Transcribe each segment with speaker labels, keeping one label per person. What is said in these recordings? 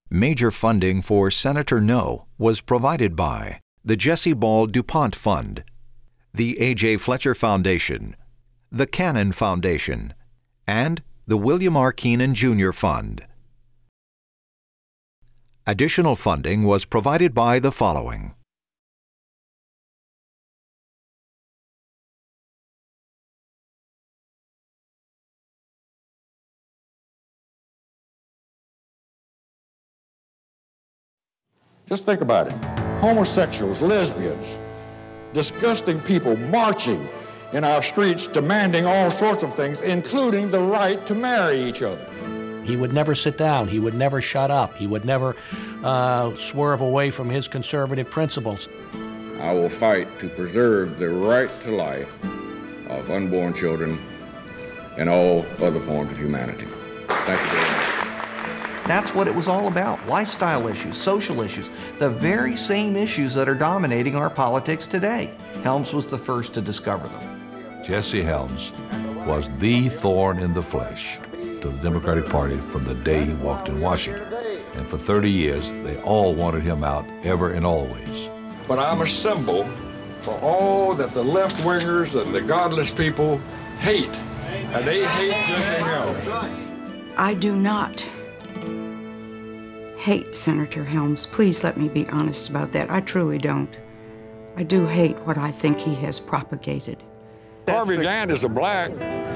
Speaker 1: Major funding for Senator No was provided by the Jesse Ball DuPont Fund, the A.J. Fletcher Foundation, the Cannon Foundation, and the William R. Keenan Jr. Fund. Additional funding was provided by the following:
Speaker 2: Just think about it. Homosexuals, lesbians, disgusting people marching in our streets demanding all sorts of things, including the right to marry each other.
Speaker 3: He would never sit down. He would never shut up. He would never swerve away from his conservative principles.
Speaker 4: I will fight to preserve the right to life of unborn children and all other forms of humanity. Thank you very much.
Speaker 5: That's what it was all about, lifestyle issues, social issues, the very same issues that are dominating our politics today. Helms was the first to discover them.
Speaker 6: Jesse Helms was the thorn in the flesh to the Democratic Party from the day he walked in Washington. And for 30 years, they all wanted him out, ever and always.
Speaker 2: But I'm a symbol for all that the left-wingers and the godless people hate. And they hate Jesse Helms.
Speaker 7: I do not hate Senator Helms. Please let me be honest about that. I truly don't. I do hate what I think he has propagated.
Speaker 2: Harvey Gantt is a black.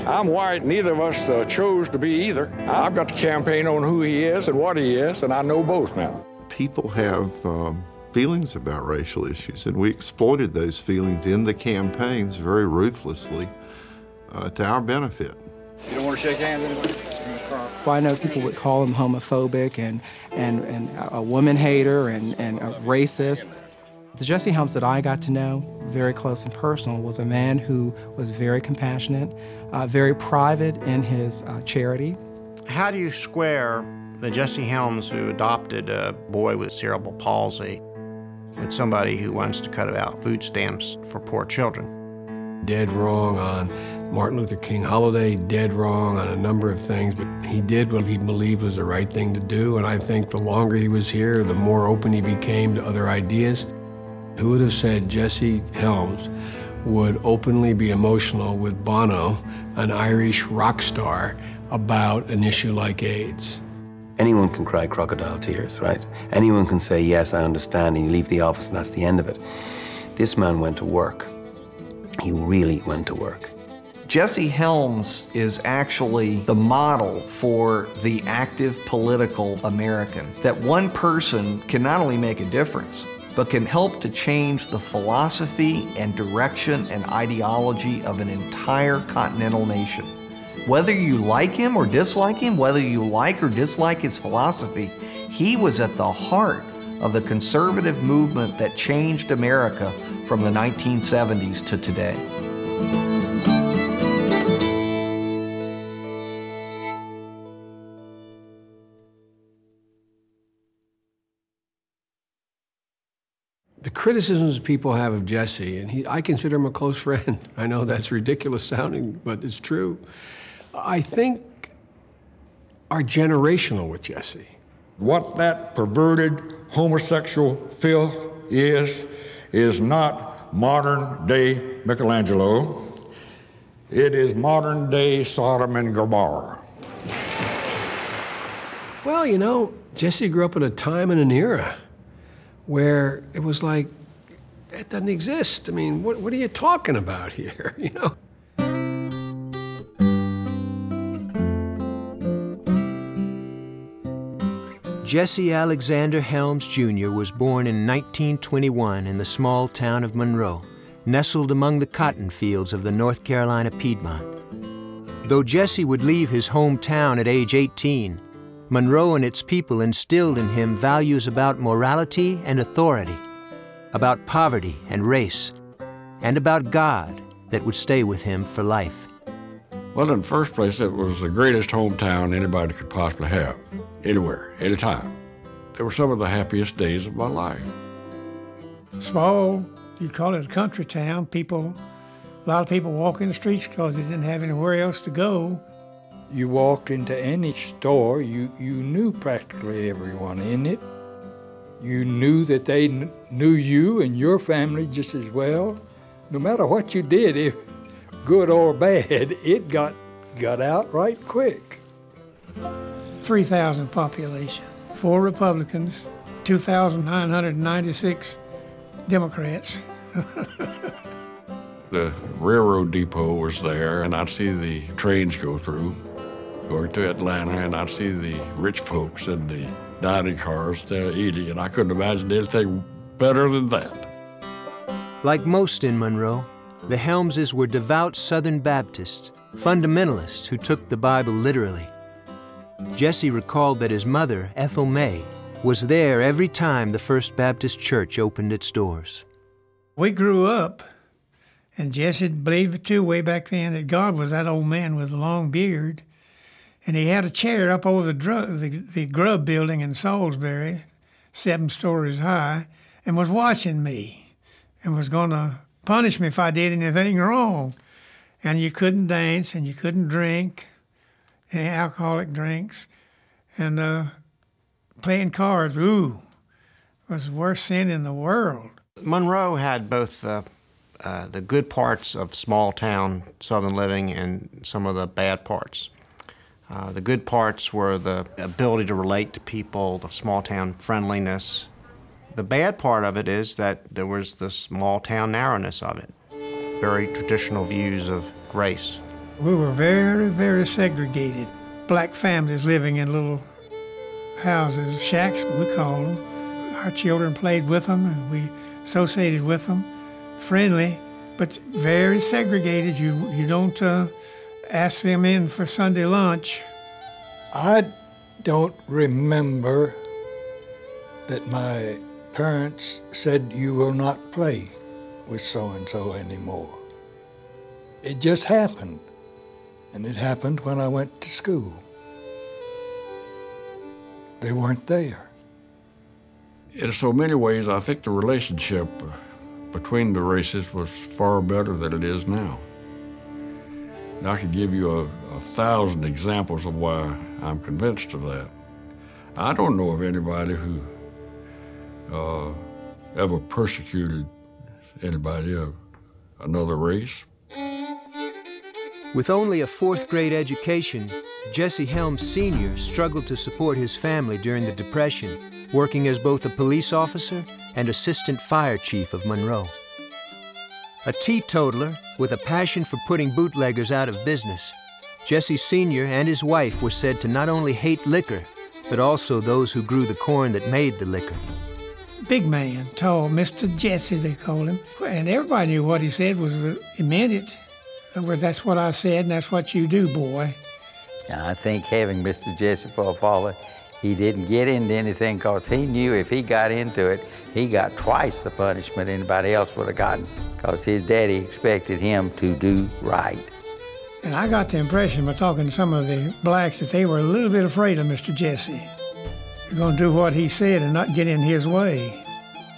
Speaker 2: I'm white. Neither of us chose to be either. I've got to campaign on who he is and what he is, and I know both now.
Speaker 8: People have feelings about racial issues, and we exploited those feelings in the campaigns very ruthlessly to our benefit.
Speaker 2: You don't want to shake hands with anybody?
Speaker 9: Well, I know people would call him homophobic and a woman hater and a racist. The Jesse Helms that I got to know, very close and personal, was a man who was very compassionate, very private in his charity.
Speaker 10: How do you square the Jesse Helms who adopted a boy with cerebral palsy with somebody who wants to cut out food stamps for poor children?
Speaker 11: Dead wrong on Martin Luther King holiday, dead wrong on a number of things, but he did what he believed was the right thing to do, and I think the longer he was here, the more open he became to other ideas. Who would have said Jesse Helms would openly be emotional with Bono, an Irish rock star, about an issue like AIDS?
Speaker 12: Anyone can cry crocodile tears, right? Anyone can say, yes, I understand, and you leave the office and that's the end of it. This man went to work. He really went to work.
Speaker 5: Jesse Helms is actually the model for the active political American, that one person can not only make a difference, but can help to change the philosophy and direction and ideology of an entire continental nation. Whether you like him or dislike him, whether you like or dislike his philosophy, he was at the heart of the conservative movement that changed America from the 1970s to today.
Speaker 11: The criticisms people have of Jesse, and I consider him a close friend. I know that's ridiculous sounding, but it's true. I think are generational with Jesse.
Speaker 2: What that perverted homosexual filth is not modern-day Michelangelo. It is modern-day Sodom and Gomorrah.
Speaker 11: Well, you know, Jesse grew up in a time and an era where it was like, that doesn't exist. I mean, what are you talking about here, you know?
Speaker 13: Jesse Alexander Helms Jr. was born in 1921 in the small town of Monroe, nestled among the cotton fields of the North Carolina Piedmont. Though Jesse would leave his hometown at age 18, Monroe and its people instilled in him values about morality and authority, about poverty and race, and about God that would stay with him for life.
Speaker 2: Well, in the first place, it was the greatest hometown anybody could possibly have, anywhere, anytime. They were some of the happiest days of my life.
Speaker 14: Small, you call it a country town. A lot of people walk in the streets because they didn't have anywhere else to go.
Speaker 15: You walked into any store, you knew practically everyone in it. You knew that they knew you and your family just as well. No matter what you did, if good or bad, it got out right quick.
Speaker 14: 3,000 population, 4 Republicans, 2,996 Democrats.
Speaker 16: The railroad depot was there, and I'd see the trains go through, going to Atlanta, and I'd see the rich folks in the dining cars there eating, and I couldn't imagine anything better than that.
Speaker 13: Like most in Monroe, the Helmses were devout Southern Baptists, fundamentalists who took the Bible literally. Jesse recalled that his mother, Ethel May, was there every time the First Baptist Church opened its doors.
Speaker 14: We grew up, and Jesse believed it too way back then, that God was that old man with a long beard. And he had a chair up over the Grub building in Salisbury, 7 stories high, and was watching me and was going to punish me if I did anything wrong. And you couldn't dance and you couldn't drink any alcoholic drinks. And playing cards, was the worst sin in the world.
Speaker 10: Monroe had both the good parts of small-town Southern living and some of the bad parts. The good parts were the ability to relate to people, the small-town friendliness. The bad part of it is that there was the small-town narrowness of it, very traditional views of grace.
Speaker 14: We were very, very segregated. Black families living in little houses, shacks, we call them. Our children played with them, and we associated with them, friendly, but very segregated. You don't ask them in for Sunday lunch.
Speaker 15: I don't remember that my parents said, "You will not play with so-and-so anymore." It just happened, and it happened when I went to school. They weren't there.
Speaker 16: In so many ways, I think the relationship between the races was far better than it is now. And I could give you a 1,000 examples of why I'm convinced of that. I don't know of anybody who ever persecuted anybody of another race.
Speaker 13: With only a 4th grade education, Jesse Helms Sr. struggled to support his family during the Depression, working as both a police officer and assistant fire chief of Monroe. A teetotaler with a passion for putting bootleggers out of business, Jesse Sr. and his wife were said to not only hate liquor, but also those who grew the corn that made the liquor.
Speaker 14: Big man, tall, Mr. Jesse, they called him. And everybody knew what he said was, he meant it. In other words, that's what I said, and that's what you do, boy.
Speaker 17: I think having Mr. Jesse for a father, he didn't get into anything because he knew if he got into it, he got twice the punishment anybody else would have gotten, because his daddy expected him to do right.
Speaker 14: And I got the impression by talking to some of the blacks that they were a little bit afraid of Mr. Jesse. You're going to do what he said and not get in his way.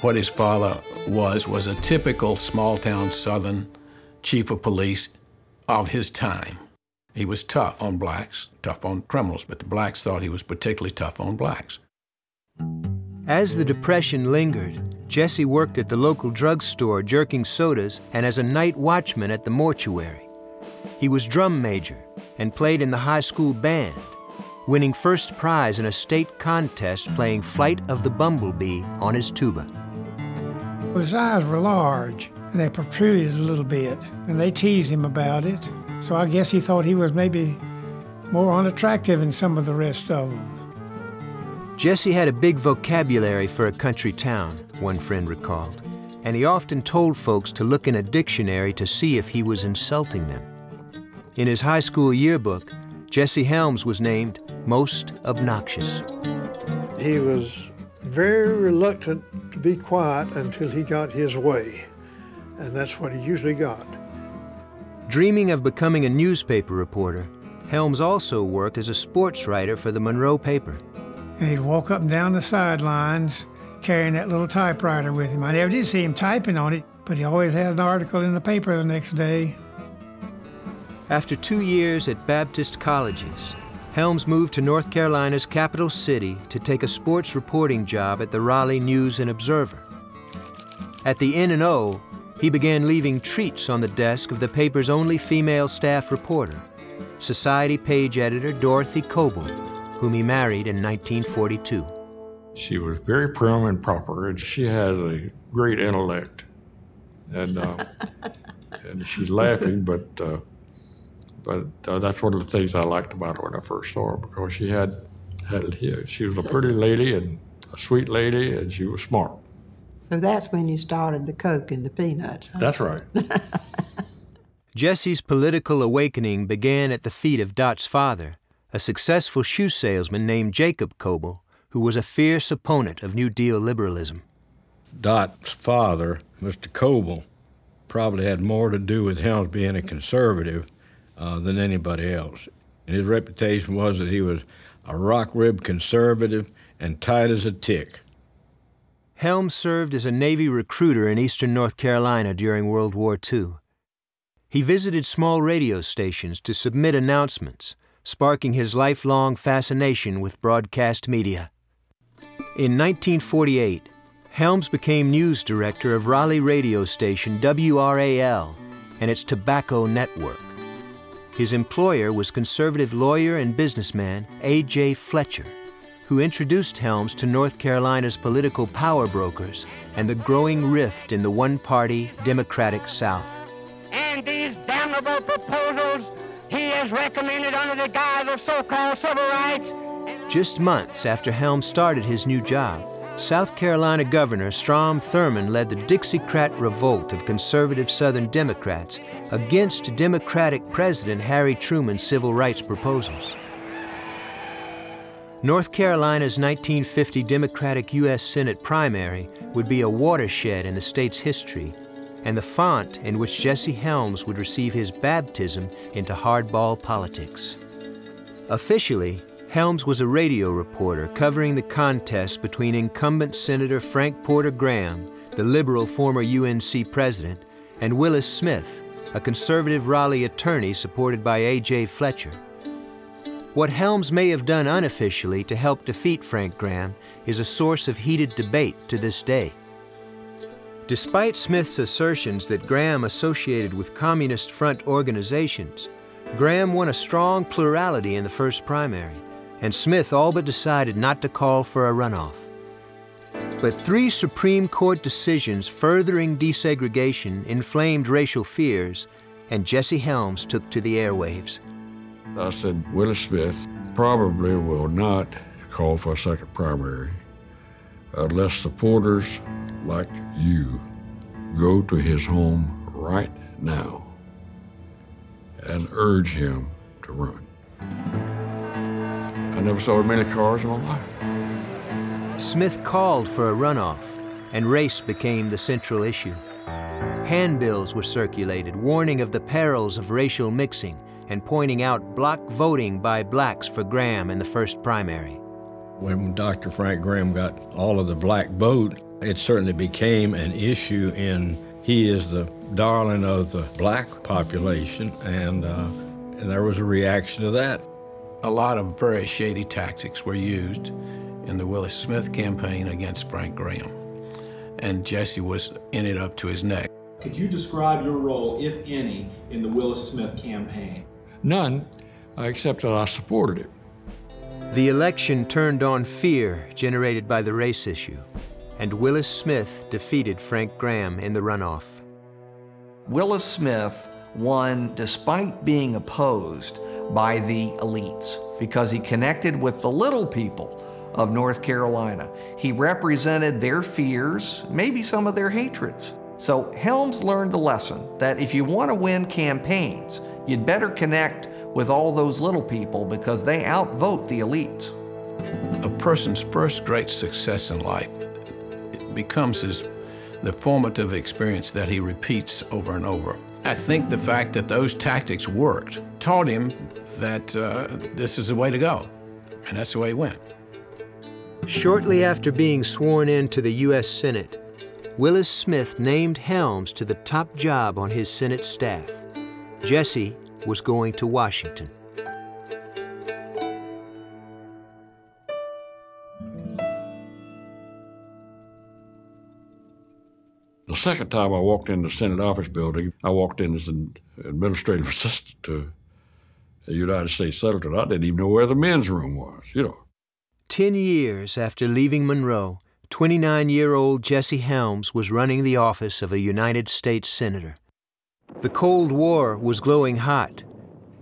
Speaker 11: What his father was a typical small-town Southern chief of police of his time. He was tough on blacks, tough on criminals, but the blacks thought he was particularly tough on blacks.
Speaker 13: As the Depression lingered, Jesse worked at the local drugstore jerking sodas and as a night watchman at the mortuary. He was drum major and played in the high school band, winning first prize in a state contest playing Flight of the Bumblebee on his tuba.
Speaker 14: His eyes were large, and they protruded a little bit, and they teased him about it. So I guess he thought he was maybe more unattractive than some of the rest of them.
Speaker 13: Jesse had a big vocabulary for a country town, one friend recalled, and he often told folks to look in a dictionary to see if he was insulting them. In his high school yearbook, Jesse Helms was named most obnoxious.
Speaker 18: He was very reluctant to be quiet until he got his way, and that's what he usually got.
Speaker 13: Dreaming of becoming a newspaper reporter, Helms also worked as a sports writer for the Monroe paper.
Speaker 14: And he'd walk up and down the sidelines carrying that little typewriter with him. I never did see him typing on it, but he always had an article in the paper the next day.
Speaker 13: After 2 years at Baptist colleges, Helms moved to North Carolina's capital city to take a sports reporting job at the Raleigh News and Observer. At the N&O, he began leaving treats on the desk of the paper's only female staff reporter, Society page editor Dorothy Coble, whom he married in 1942.
Speaker 16: She was very prim and proper, and she has a great intellect. And, and she's laughing, but that's one of the things I liked about her when I first saw her, because she she was a pretty lady and a sweet lady, and she was smart.
Speaker 19: So that's when you started the Coke and the peanuts, huh?
Speaker 16: That's right.
Speaker 13: Jesse's political awakening began at the feet of Dot's father, a successful shoe salesman named Jacob Coble, who was a fierce opponent of New Deal liberalism.
Speaker 20: Dot's father, Mr. Coble, probably had more to do with Helms being a conservative than anybody else. And his reputation was that he was a rock-ribbed conservative and tight as a tick.
Speaker 13: Helms served as a Navy recruiter in eastern North Carolina during World War II. He visited small radio stations to submit announcements, sparking his lifelong fascination with broadcast media. In 1948, Helms became news director of Raleigh radio station WRAL and its tobacco network. His employer was conservative lawyer and businessman A.J. Fletcher, who introduced Helms to North Carolina's political power brokers and the growing rift in the one-party Democratic South.
Speaker 21: And these damnable proposals he has recommended under the guise of so-called civil rights.
Speaker 13: Just months after Helms started his new job, South Carolina Governor Strom Thurmond led the Dixiecrat revolt of conservative Southern Democrats against Democratic President Harry Truman's civil rights proposals. North Carolina's 1950 Democratic U.S. Senate primary would be a watershed in the state's history, and the font in which Jesse Helms would receive his baptism into hardball politics. Officially, Helms was a radio reporter covering the contest between incumbent Senator Frank Porter Graham, the liberal former UNC president, and Willis Smith, a conservative Raleigh attorney supported by A.J. Fletcher. What Helms may have done unofficially to help defeat Frank Graham is a source of heated debate to this day. Despite Smith's assertions that Graham associated with Communist Front organizations, Graham won a strong plurality in the first primary, and Smith all but decided not to call for a runoff. But 3 Supreme Court decisions furthering desegregation inflamed racial fears, and Jesse Helms took to the airwaves.
Speaker 16: I said, Willis Smith probably will not call for a second primary unless supporters like you go to his home right now and urge him to run. I never saw many cars in my life.
Speaker 13: Smith called for a runoff, and race became the central issue. Handbills were circulated warning of the perils of racial mixing and pointing out block voting by blacks for Graham in the first primary.
Speaker 20: When Dr. Frank Graham got all of the black vote, it certainly became an issue he is the darling of the black population, and there was a reaction to that.
Speaker 22: A lot of very shady tactics were used in the Willis Smith campaign against Frank Graham, and Jesse was in it up to his neck.
Speaker 23: Could you describe your role, if any, in the Willis Smith campaign?
Speaker 16: None, except that I supported it.
Speaker 13: The election turned on fear generated by the race issue, and Willis Smith defeated Frank Graham in the runoff.
Speaker 5: Willis Smith won despite being opposed by the elites because he connected with the little people of North Carolina. He represented their fears, maybe some of their hatreds. So Helms learned the lesson that if you want to win campaigns, you'd better connect with all those little people because they outvote the elites.
Speaker 22: A person's first great success in life becomes the formative experience that he repeats over and over. I think the fact that those tactics worked taught him that this is the way to go, and that's the way he went.
Speaker 13: Shortly after being sworn into the U.S. Senate, Willis Smith named Helms to the top job on his Senate staff. Jesse, was going to Washington.
Speaker 16: The second time I walked in the Senate office building, I walked in as an administrative assistant to a United States senator. I didn't even know where the men's room was,
Speaker 13: 10 years after leaving Monroe, 29-year-old Jesse Helms was running the office of a United States senator. The Cold War was glowing hot,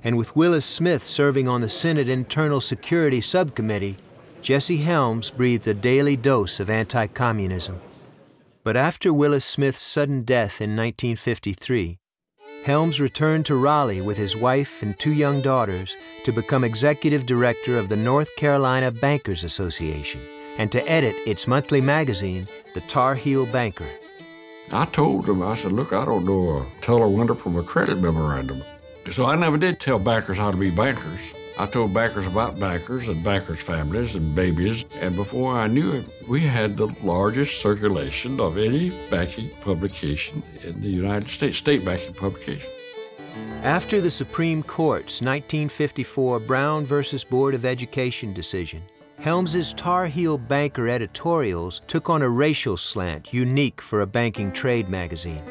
Speaker 13: and with Willis Smith serving on the Senate Internal Security Subcommittee, Jesse Helms breathed a daily dose of anti-communism. But after Willis Smith's sudden death in 1953, Helms returned to Raleigh with his wife and 2 young daughters to become executive director of the North Carolina Bankers Association and to edit its monthly magazine, The Tar Heel Banker.
Speaker 16: I told him, I said, look, I don't know a teller window from a credit memorandum. So I never did tell bankers how to be bankers. I told bankers about bankers and bankers' families and babies, and before I knew it, we had the largest circulation of any banking publication in the United States, state banking publication.
Speaker 13: After the Supreme Court's 1954 Brown versus Board of Education decision, Helms's Tar Heel Banker editorials took on a racial slant unique for a banking trade magazine.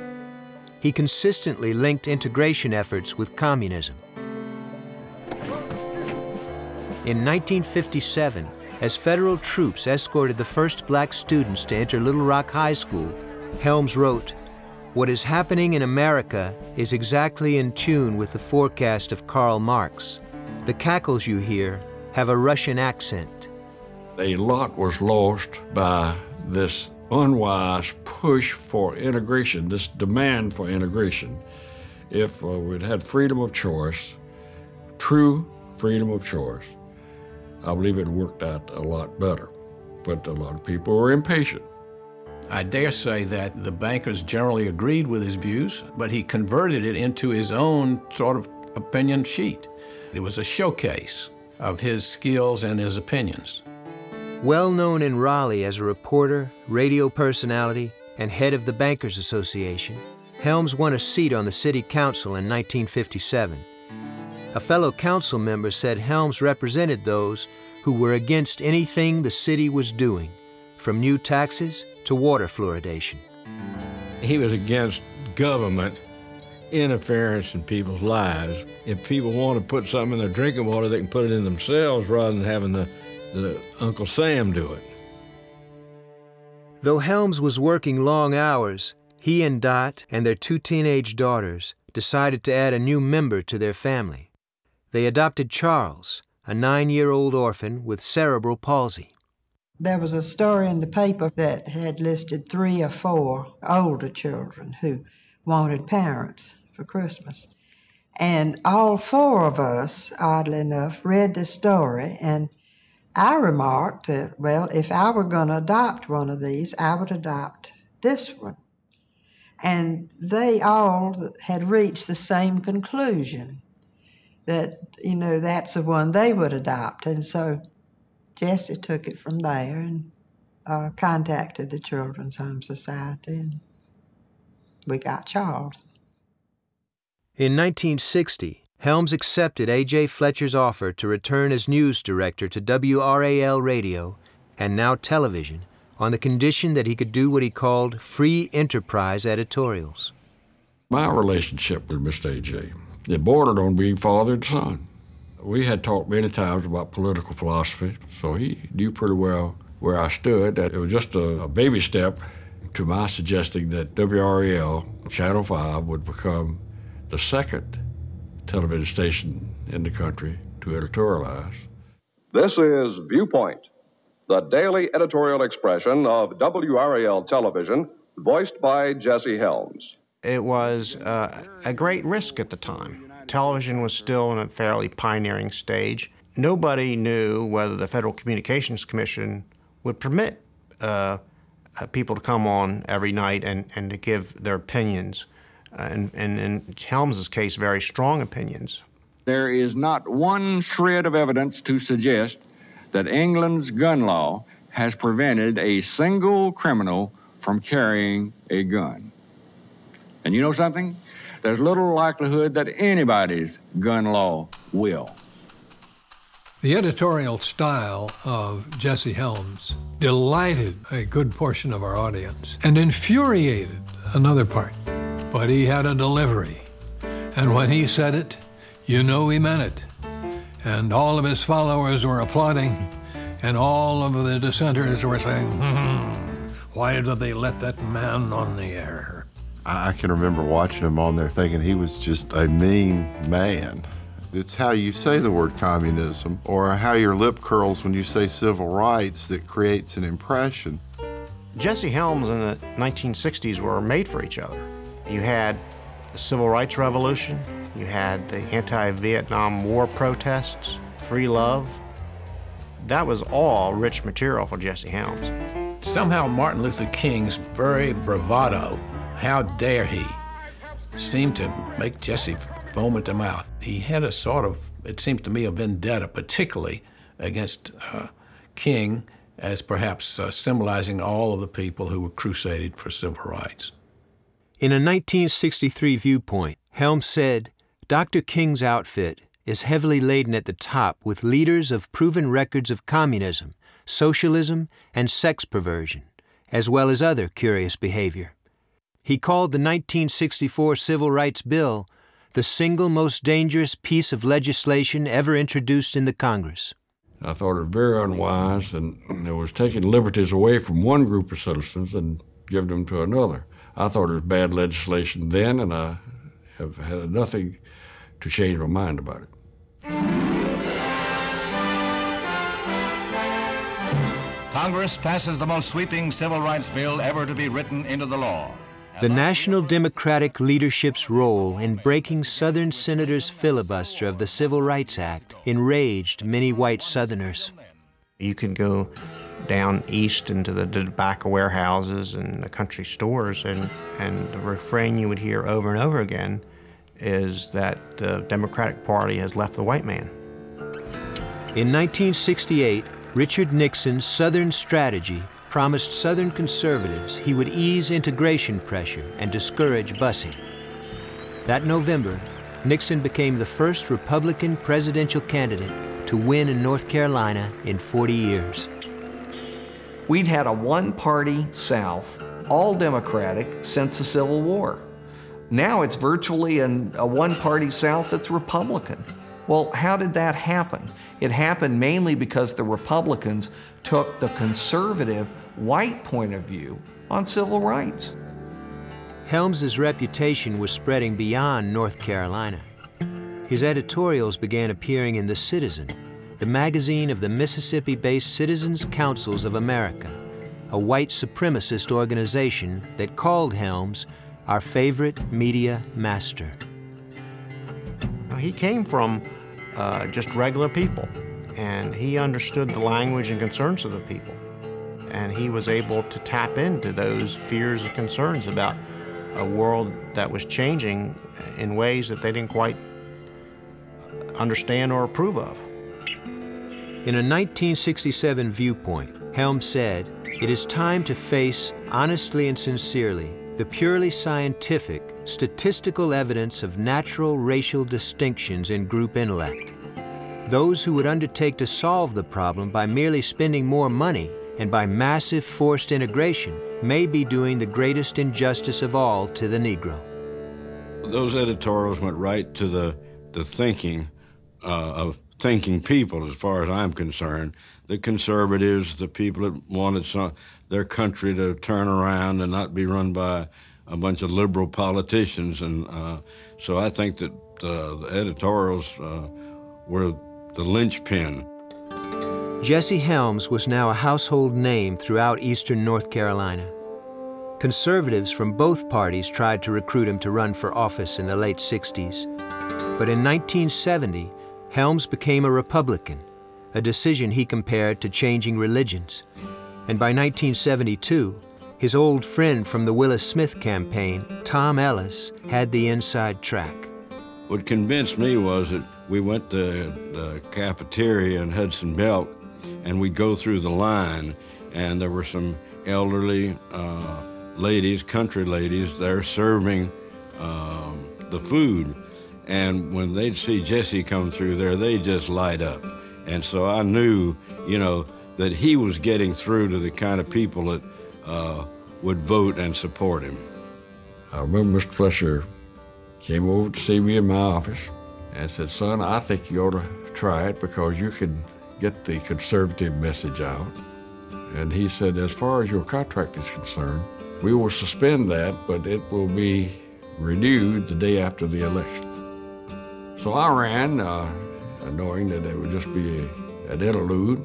Speaker 13: He consistently linked integration efforts with communism. In 1957, as federal troops escorted the first black students to enter Little Rock High School, Helms wrote, "What is happening in America is exactly in tune with the forecast of Karl Marx. The cackles you hear have a Russian accent."
Speaker 16: A lot was lost by this unwise push for integration, this demand for integration. If we'd had freedom of choice, true freedom of choice, I believe it worked out a lot better. But a lot of people were impatient.
Speaker 22: I dare say that the bankers generally agreed with his views, but he converted it into his own sort of opinion sheet. It was a showcase of his skills and his opinions.
Speaker 13: Well known in Raleigh as a reporter, radio personality, and head of the Bankers Association, Helms won a seat on the city council in 1957. A fellow council member said Helms represented those who were against anything the city was doing, from new taxes to water fluoridation.
Speaker 20: He was against government interference in people's lives. If people want to put something in their drinking water, they can put it in themselves rather than having the Uncle Sam do it.
Speaker 13: Though Helms was working long hours, he and Dot and their 2 teenage daughters decided to add a new member to their family. They adopted Charles, a 9-year-old orphan with cerebral palsy.
Speaker 19: There was a story in the paper that had listed 3 or 4 older children who wanted parents for Christmas. And all 4 of us, oddly enough, read the story, and I remarked that, well, if I were going to adopt one of these, I would adopt this one. And they all had reached the same conclusion, that, that's the one they would adopt. And so Jesse took it from there and contacted the Children's Home Society, and we got Charles.
Speaker 13: In 1960, Helms accepted A.J. Fletcher's offer to return as news director to WRAL radio, and now television, on the condition that he could do what he called free enterprise editorials.
Speaker 16: My relationship with Mr. A.J., it bordered on being father and son. We had talked many times about political philosophy, so he knew pretty well where I stood. That it was just a baby step to my suggesting that WRAL, Channel 5, would become the second television station in the country to editorialize.
Speaker 1: This is Viewpoint, the daily editorial expression of WRAL television, voiced by Jesse Helms.
Speaker 10: It was a great risk at the time. Television was still in a fairly pioneering stage. Nobody knew whether the Federal Communications Commission would permit people to come on every night and to give their opinions. And in Helms's case, very strong opinions.
Speaker 16: There is not one shred of evidence to suggest that England's gun law has prevented a single criminal from carrying a gun. And you know something? there's little likelihood that anybody's gun law will.
Speaker 3: The editorial style of Jesse Helms delighted a good portion of our audience and infuriated another part. But he had a delivery, and when he said it, you know he meant it. And all of his followers were applauding, and all of the dissenters were saying, why did they let that man on the air?
Speaker 8: I can remember watching him on there thinking he was just a mean man. It's how you say the word communism or how your lip curls when you say civil rights that creates an impression.
Speaker 10: Jesse Helms in the 1960s were made for each other. You had the Civil Rights Revolution, you had the anti-Vietnam War protests, free love. That was all rich material for Jesse Helms.
Speaker 22: Somehow Martin Luther King's very bravado, how dare he, seemed to make Jesse foam at the mouth. He had a sort of, it seems to me, a vendetta, particularly against King, as perhaps symbolizing all of the people who were crusaded for civil rights.
Speaker 13: In a 1963 viewpoint, Helms said, Dr. King's outfit is heavily laden at the top with leaders of proven records of communism, socialism, and sex perversion, as well as other curious behavior. He called the 1964 Civil Rights Bill the single most dangerous piece of legislation ever introduced in the Congress.
Speaker 16: I thought it very unwise, and it was taking liberties away from one group of citizens and giving them to another. I thought it was bad legislation then, and I have had nothing to change my mind about it.
Speaker 4: Congress passes the most sweeping civil rights bill ever to be written into the law.
Speaker 13: The National Democratic leadership's role in breaking Southern senators' filibuster of the Civil Rights Act enraged many white Southerners.
Speaker 10: You could go down east into the tobacco warehouses and the country stores, and the refrain you would hear over and over again is that the Democratic Party has left the white man.
Speaker 13: In 1968, Richard Nixon's Southern strategy promised Southern conservatives he would ease integration pressure and discourage busing. That November, Nixon became the first Republican presidential candidate to win in North Carolina in 40 years.
Speaker 5: We'd had a one-party South, all Democratic, since the Civil War. Now it's virtually a one-party South that's Republican. Well, how did that happen? It happened mainly because the Republicans took the conservative white point of view on civil rights.
Speaker 13: Helms's reputation was spreading beyond North Carolina. His editorials began appearing in The Citizen, the magazine of the Mississippi-based Citizens Councils of America, a white supremacist organization that called Helms our favorite media master.
Speaker 10: He came from just regular people, and he understood the language and concerns of the people. And he was able to tap into those fears and concerns about a world that was changing in ways that they didn't quite understand or approve of.
Speaker 13: In a 1967 viewpoint, Helms said, "It is time to face, honestly and sincerely, the purely scientific, statistical evidence of natural racial distinctions in group intellect. Those who would undertake to solve the problem by merely spending more money and by massive forced integration may be doing the greatest injustice of all to the Negro."
Speaker 20: Those editorials went right to the thinking of thinking people, as far as I'm concerned. The conservatives, the people that wanted their country to turn around and not be run by a bunch of liberal politicians. And so I think that the editorials were the linchpin.
Speaker 13: Jesse Helms was now a household name throughout eastern North Carolina. Conservatives from both parties tried to recruit him to run for office in the late 60s. But in 1970, Helms became a Republican, a decision he compared to changing religions. And by 1972, his old friend from the Willis Smith campaign, Tom Ellis, had the inside track.
Speaker 20: What convinced me was that we went to the cafeteria in Hudson Belt, and we'd go through the line, and there were some elderly ladies, country ladies, there serving the food. And when they'd see Jesse come through there, they'd just light up. And so I knew, you know, that he was getting through to the kind of people that would vote and support him.
Speaker 16: I remember Mr. Fletcher came over to see me in my office and said, "Son, I think you ought to try it because you could get the conservative message out." And he said, "As far as your contract is concerned, we will suspend that, but it will be renewed the day after the election." So I ran, knowing that it would just be an interlude.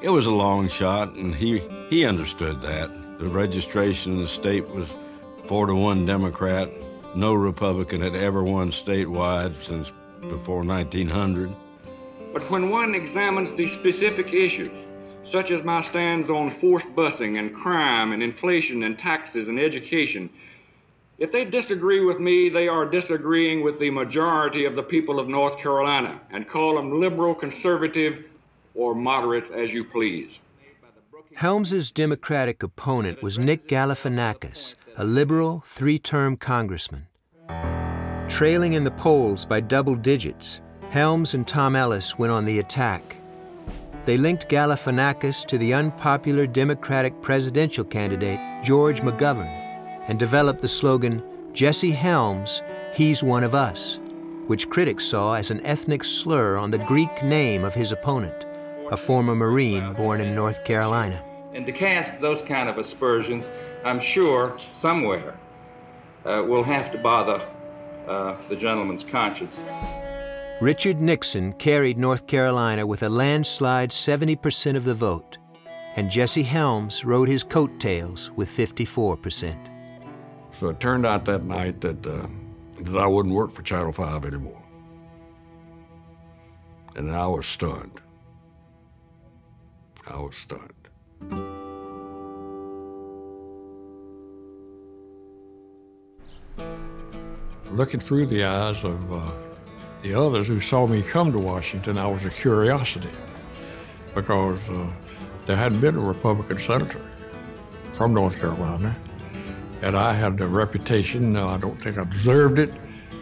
Speaker 20: It was a long shot, and he understood that. The registration in the state was 4-1 Democrat. No Republican had ever won statewide since before 1900.
Speaker 2: But when one examines the specific issues, such as my stands on forced busing and crime and inflation and taxes and education, if they disagree with me, they are disagreeing with the majority of the people of North Carolina, and call them liberal, conservative, or moderates as you please.
Speaker 13: Helms's Democratic opponent was Nick Galifianakis, a liberal, 3-term congressman. Trailing in the polls by double digits, Helms and Tom Ellis went on the attack. They linked Galifianakis to the unpopular Democratic presidential candidate, George McGovern, and developed the slogan, "Jesse Helms, he's one of us," which critics saw as an ethnic slur on the Greek name of his opponent, a former Marine born in North Carolina.
Speaker 2: And to cast those kind of aspersions, I'm sure somewhere will have to bother the gentleman's conscience.
Speaker 13: Richard Nixon carried North Carolina with a landslide 70% of the vote, and Jesse Helms rode his coattails with 54%.
Speaker 16: So it turned out that night that I wouldn't work for Channel 5 anymore. And I was stunned. I was stunned. Looking through the eyes of the others who saw me come to Washington, I was a curiosity because there hadn't been a Republican senator from North Carolina. And I had a reputation, I don't think I deserved it,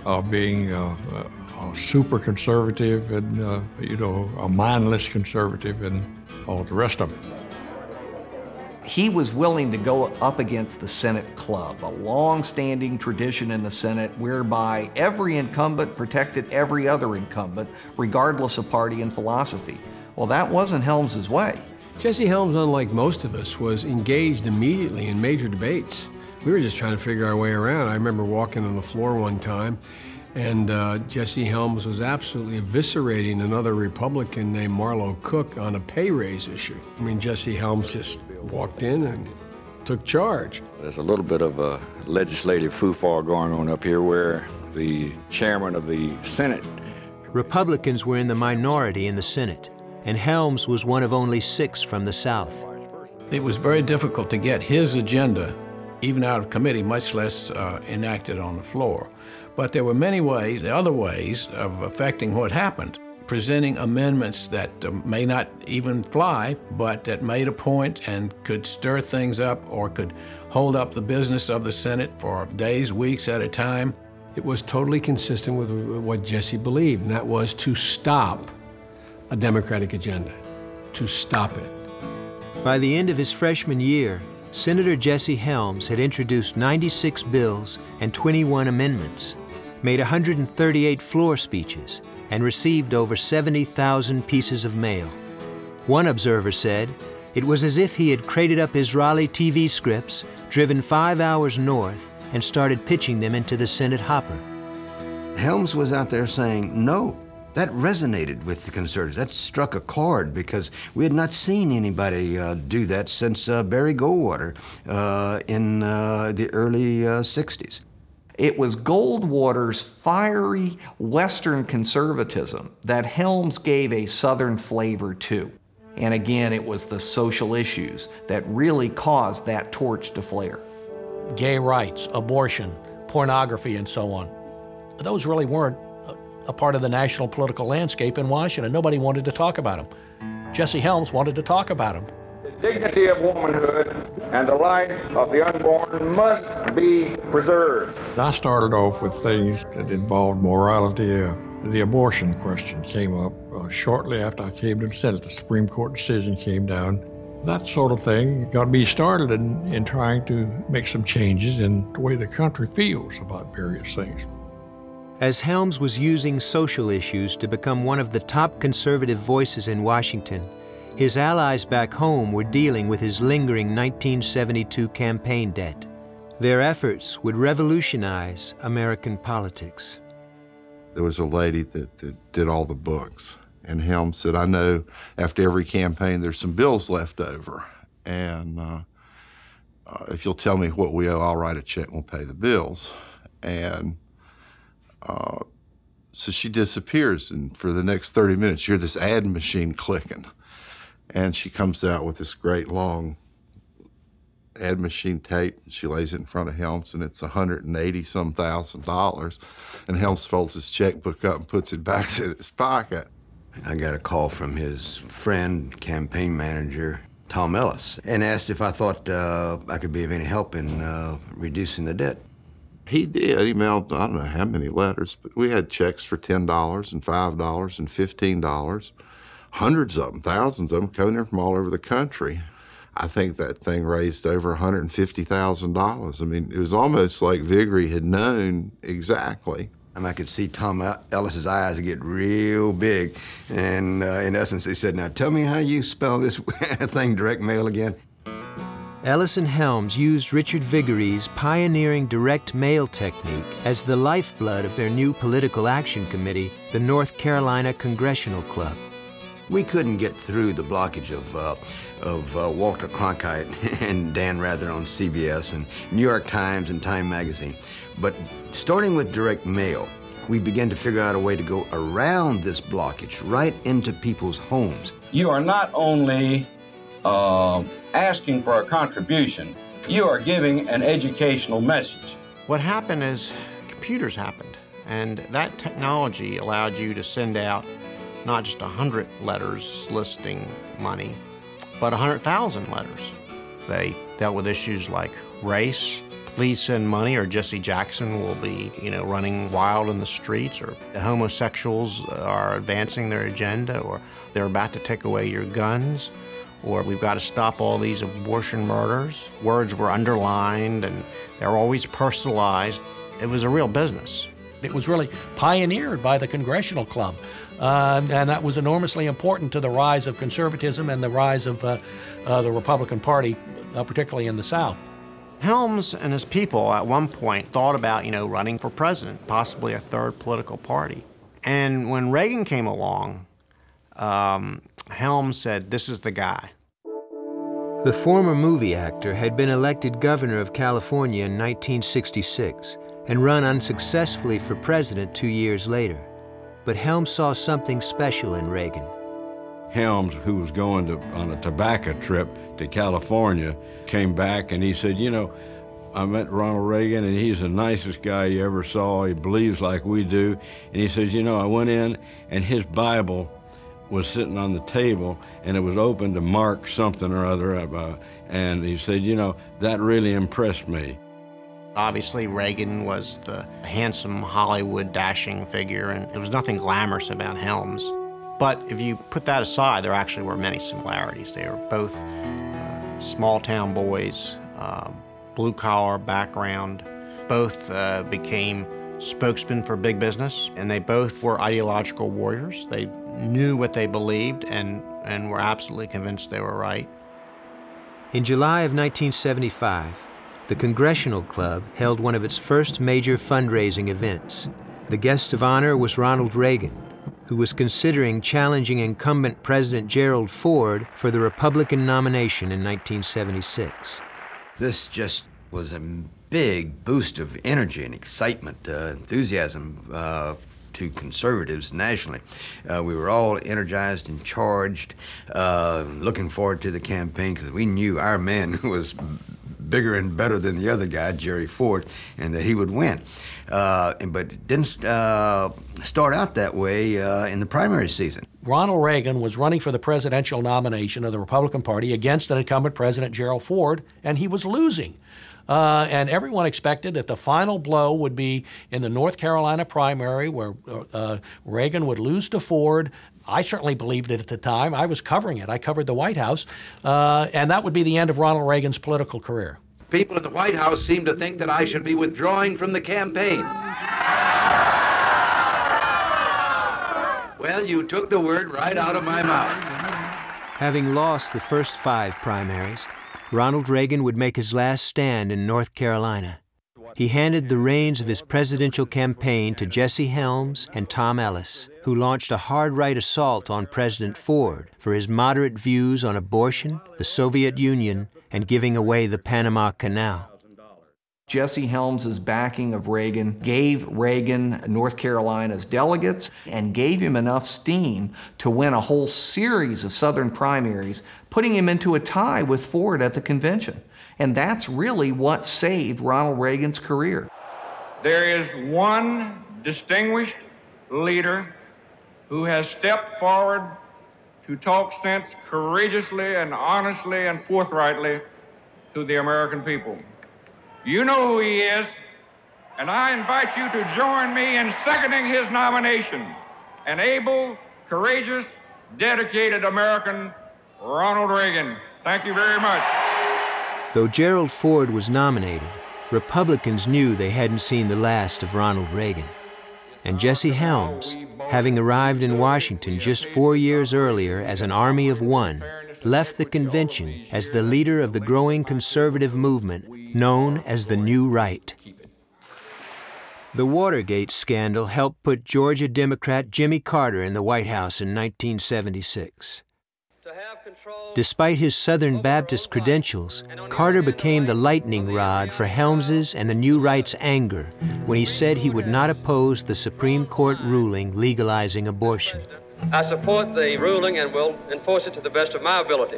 Speaker 16: of being a super conservative and, you know, a mindless conservative and all the rest of it.
Speaker 5: He was willing to go up against the Senate Club, a long-standing tradition in the Senate whereby every incumbent protected every other incumbent, regardless of party and philosophy. Well, that wasn't Helms's way.
Speaker 11: Jesse Helms, unlike most of us, was engaged immediately in major debates. We were just trying to figure our way around. I remember walking on the floor one time, and Jesse Helms was absolutely eviscerating another Republican named Marlowe Cook on a pay raise issue. I mean, Jesse Helms just walked in and took charge.
Speaker 16: There's a little bit of a legislative foo-far going on up here where the chairman of the Senate.
Speaker 13: Republicans were in the minority in the Senate, and Helms was one of only 6 from the South.
Speaker 22: It was very difficult to get his agenda even out of committee, much less enacted on the floor. But there were many ways, other ways of affecting what happened, presenting amendments that may not even fly, but that made a point and could stir things up or could hold up the business of the Senate for days, weeks at a time.
Speaker 11: It was totally consistent with what Jesse believed, and that was to stop a Democratic agenda, to stop it.
Speaker 13: By the end of his freshman year, Senator Jesse Helms had introduced 96 bills and 21 amendments, made 138 floor speeches, and received over 70,000 pieces of mail. One observer said, it was as if he had crated up his Raleigh TV scripts, driven 5 hours north, and started pitching them into the Senate hopper.
Speaker 6: Helms was out there saying, no. That resonated with the conservatives. That struck a chord because we had not seen anybody do that since Barry Goldwater in the early 60s.
Speaker 5: It was Goldwater's fiery Western conservatism that Helms gave a Southern flavor to. And again, it was the social issues that really caused that torch to flare.
Speaker 7: Gay rights, abortion, pornography, and so on. Those really weren't a part of the national political landscape in Washington. Nobody wanted to talk about them. Jesse Helms wanted to talk about them.
Speaker 2: dignity of womanhood and the life of the unborn must be preserved.
Speaker 16: I started off with things that involved morality. The abortion question came up shortly after I came to the Senate. The Supreme Court decision came down. That sort of thing got me started in trying to make some changes in the way the country feels about various things.
Speaker 13: As Helms was using social issues to become one of the top conservative voices in Washington, his allies back home were dealing with his lingering 1972 campaign debt. Their efforts would revolutionize American politics.
Speaker 8: There was a lady that did all the books, and Helms said, I know after every campaign there's some bills left over, and if you'll tell me what we owe, I'll write a check and we'll pay the bills. And so she disappears, and for the next 30 minutes, you hear this ad machine clicking. And she comes out with this great long ad machine tape. She lays it in front of Helms, and it's $180-some thousand. And Helms folds his checkbook up and puts it back in his pocket.
Speaker 6: I got a call from his friend, campaign manager, Tom Ellis, and asked if I thought I could be of any help in reducing the debt.
Speaker 8: He did. He mailed, I don't know how many letters, but we had checks for $10 and $5 and $15. Hundreds of them, thousands of them, coming in from all over the country. I think that thing raised over $150,000. I mean, it was almost like Viggory had known exactly.
Speaker 6: And I could see Tom Ellis's eyes get real big. And in essence, he said, now tell me how you spell this thing, direct mail, again.
Speaker 13: Ellis and Helms used Richard Viggory's pioneering direct mail technique as the lifeblood of their new political action committee, the North Carolina Congressional Club.
Speaker 6: We couldn't get through the blockage of Walter Cronkite and Dan Rather on CBS and New York Times and Time Magazine. But starting with direct mail, we began to figure out a way to go around this blockage right into people's homes.
Speaker 9: You are not only asking for a contribution, you are giving an educational message.
Speaker 10: What happened is computers happened, and that technology allowed you to send out not just 100 letters soliciting money, but 100,000 letters. They dealt with issues like race, please send money, or Jesse Jackson will be, running wild in the streets, or the homosexuals are advancing their agenda, or they're about to take away your guns, or we've got to stop all these abortion murders. Words were underlined, and they're always personalized. It was a real business.
Speaker 7: It was really pioneered by the Congressional Club, and that was enormously important to the rise of conservatism and the rise of the Republican Party, particularly in the South.
Speaker 10: Helms and his people at one point thought about, running for president, possibly a third political party. And when Reagan came along, Helms said, this is the guy.
Speaker 13: The former movie actor had been elected governor of California in 1966 and run unsuccessfully for president 2 years later. But Helms saw something special in Reagan.
Speaker 20: Helms, who was going on a tobacco trip to California, came back and he said, I met Ronald Reagan and he's the nicest guy you ever saw. He believes like we do. And he says, I went in and his Bible was sitting on the table and it was open to mark something or other. And he said, that really impressed me.
Speaker 10: Obviously, Reagan was the handsome Hollywood dashing figure, and there was nothing glamorous about Helms. But if you put that aside, there actually were many similarities. They were both small-town boys, blue-collar background. Both became spokesmen for big business, and they both were ideological warriors. They knew what they believed and were absolutely convinced they were right.
Speaker 13: In July of 1975, the Congressional Club held one of its first major fundraising events. The guest of honor was Ronald Reagan, who was considering challenging incumbent President Gerald Ford for the Republican nomination in 1976.
Speaker 6: This just was a big boost of energy and excitement, enthusiasm to conservatives nationally. We were all energized and charged, looking forward to the campaign because we knew our man was bigger and better than the other guy, Jerry Ford, and that he would win. But it didn't start out that way in the primary season.
Speaker 7: Ronald Reagan was running for the presidential nomination of the Republican Party against an incumbent President Gerald Ford, and he was losing. And everyone expected that the final blow would be in the North Carolina primary, where Reagan would lose to Ford. I certainly believed it at the time. I was covering it. I covered the White House. And that would be the end of Ronald Reagan's political career.
Speaker 12: People in the White House seem to think that I should be withdrawing from the campaign. Well, you took the word right out of my mouth.
Speaker 13: Having lost the first 5 primaries, Ronald Reagan would make his last stand in North Carolina. He handed the reins of his presidential campaign to Jesse Helms and Tom Ellis, who launched a hard-right assault on President Ford for his moderate views on abortion, the Soviet Union, and giving away the Panama Canal.
Speaker 5: Jesse Helms' backing of Reagan gave Reagan North Carolina's delegates and gave him enough steam to win a whole series of Southern primaries, putting him into a tie with Ford at the convention. And that's really what saved Ronald Reagan's career.
Speaker 15: There is one distinguished leader who has stepped forward to talk sense courageously and honestly and forthrightly to the American people. You know who he is, and I invite you to join me in seconding his nomination. An able, courageous, dedicated American, Ronald Reagan. Thank you very much.
Speaker 13: Though Gerald Ford was nominated, Republicans knew they hadn't seen the last of Ronald Reagan. And Jesse Helms, having arrived in Washington just 4 years earlier as an army of one, left the convention as the leader of the growing conservative movement known as the New Right. The Watergate scandal helped put Georgia Democrat Jimmy Carter in the White House in 1976. Despite his Southern Baptist credentials, Carter became the lightning rod for Helms's and the New Right's anger when he said he would not oppose the Supreme Court ruling legalizing abortion.
Speaker 17: I support the ruling and will enforce it to the best of my ability.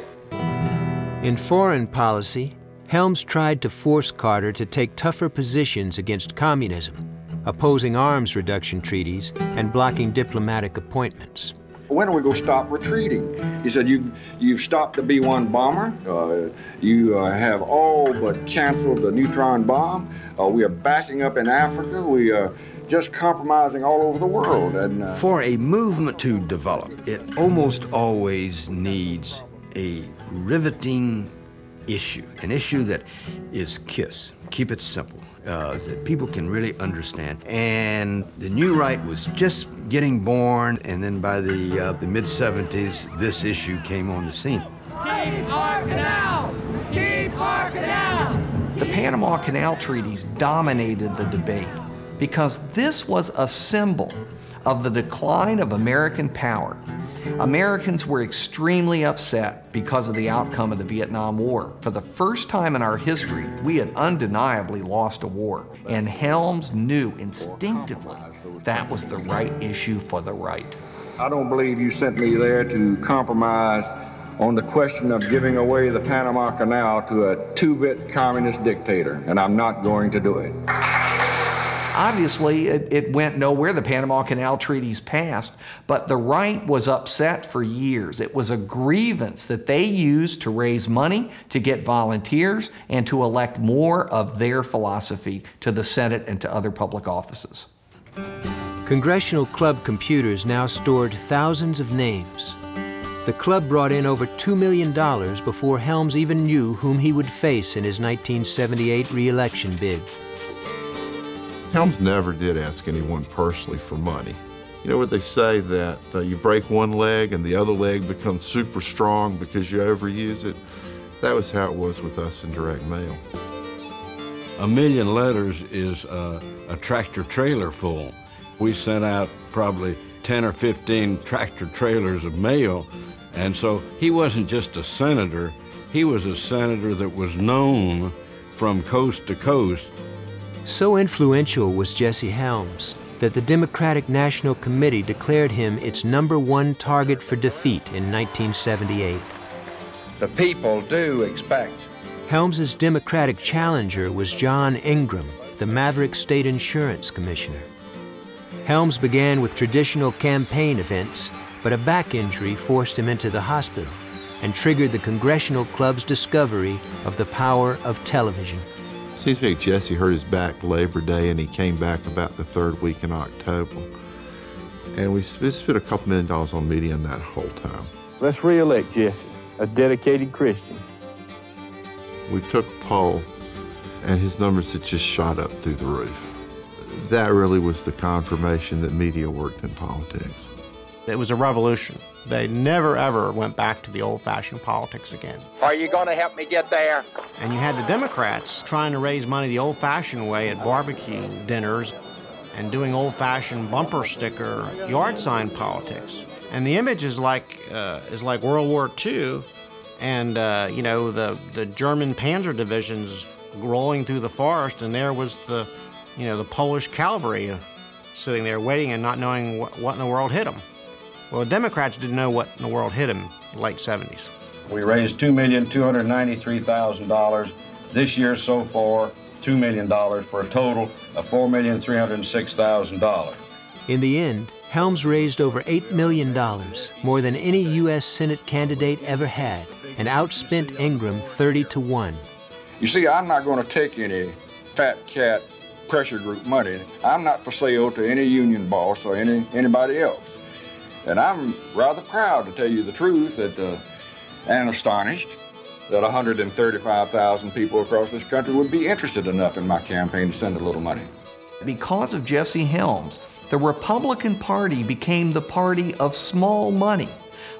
Speaker 13: In foreign policy, Helms tried to force Carter to take tougher positions against communism, opposing arms reduction treaties and blocking diplomatic appointments.
Speaker 2: When are we going to stop retreating? He said, you've stopped the B-1 bomber. You have all but canceled the neutron bomb. We are backing up in Africa. We are just compromising all over the world. And
Speaker 6: for a movement to develop, it almost always needs a riveting issue, an issue that is KISS, keep it simple, that people can really understand. And the New Right was just getting born, and then by the mid-70s, this issue came on the scene.
Speaker 21: Keep our canal! Keep our canal!
Speaker 5: The Panama Canal treaties dominated the debate because this was a symbol of the decline of American power. Americans were extremely upset because of the outcome of the Vietnam War. For the first time in our history, we had undeniably lost a war, and Helms knew instinctively that was the right issue for the right.
Speaker 2: I don't believe you sent me there to compromise on the question of giving away the Panama Canal to a two-bit communist dictator, and I'm not going to do it.
Speaker 5: Obviously, it went nowhere. The Panama Canal treaties passed, but the right was upset for years. It was a grievance that they used to raise money, to get volunteers, and to elect more of their philosophy to the Senate and to other public offices.
Speaker 13: Congressional Club computers now stored thousands of names. The club brought in over $2 million before Helms even knew whom he would face in his 1978 re-election bid.
Speaker 8: Helms never did ask anyone personally for money. You know what they say, that you break one leg and the other leg becomes super strong because you overuse it? That was how it was with us in direct mail.
Speaker 20: 1 million letters is a tractor trailer full. We sent out probably 10 or 15 tractor trailers of mail, and so he wasn't just a senator, he was a senator that was known from coast to coast.
Speaker 13: So influential was Jesse Helms that the Democratic National Committee declared him its #1 target for defeat in 1978.
Speaker 12: The people do expect.
Speaker 13: Helms's Democratic challenger was John Ingram, the Maverick State Insurance Commissioner. Helms began with traditional campaign events, but a back injury forced him into the hospital and triggered the Congressional Club's discovery of the power of television.
Speaker 8: Seems to me like Jesse hurt his back Labor Day, and he came back about the third week in October. And we spent a couple $1 million on media in that whole time.
Speaker 14: Let's re-elect Jesse, a dedicated Christian.
Speaker 8: We took a poll, and his numbers had just shot up through the roof. That really was the confirmation that media worked in politics.
Speaker 10: It was a revolution. They never, ever went back to the old-fashioned politics again.
Speaker 21: Are you going to help me get there?
Speaker 10: And you had the Democrats trying to raise money the old-fashioned way at barbecue dinners and doing old-fashioned bumper sticker yard sign politics. And the image is like World War II, and you know, the German panzer divisions rolling through the forest, and there was the Polish cavalry sitting there waiting and not knowing what in the world hit them. Well, the Democrats didn't know what in the world hit them in the late 70s.
Speaker 9: We raised $2,293,000. This year so far, $2 million for a total of $4,306,000.
Speaker 13: In the end, Helms raised over $8 million, more than any U.S. Senate candidate ever had, and outspent Ingram 30-1.
Speaker 2: You see, I'm not going to take any fat cat pressure group money. I'm not for sale to any union boss or anybody else. And I'm rather proud, to tell you the truth, and astonished that 135,000 people across this country would be interested enough in my campaign to send a little money.
Speaker 5: Because of Jesse Helms, the Republican Party became the party of small money.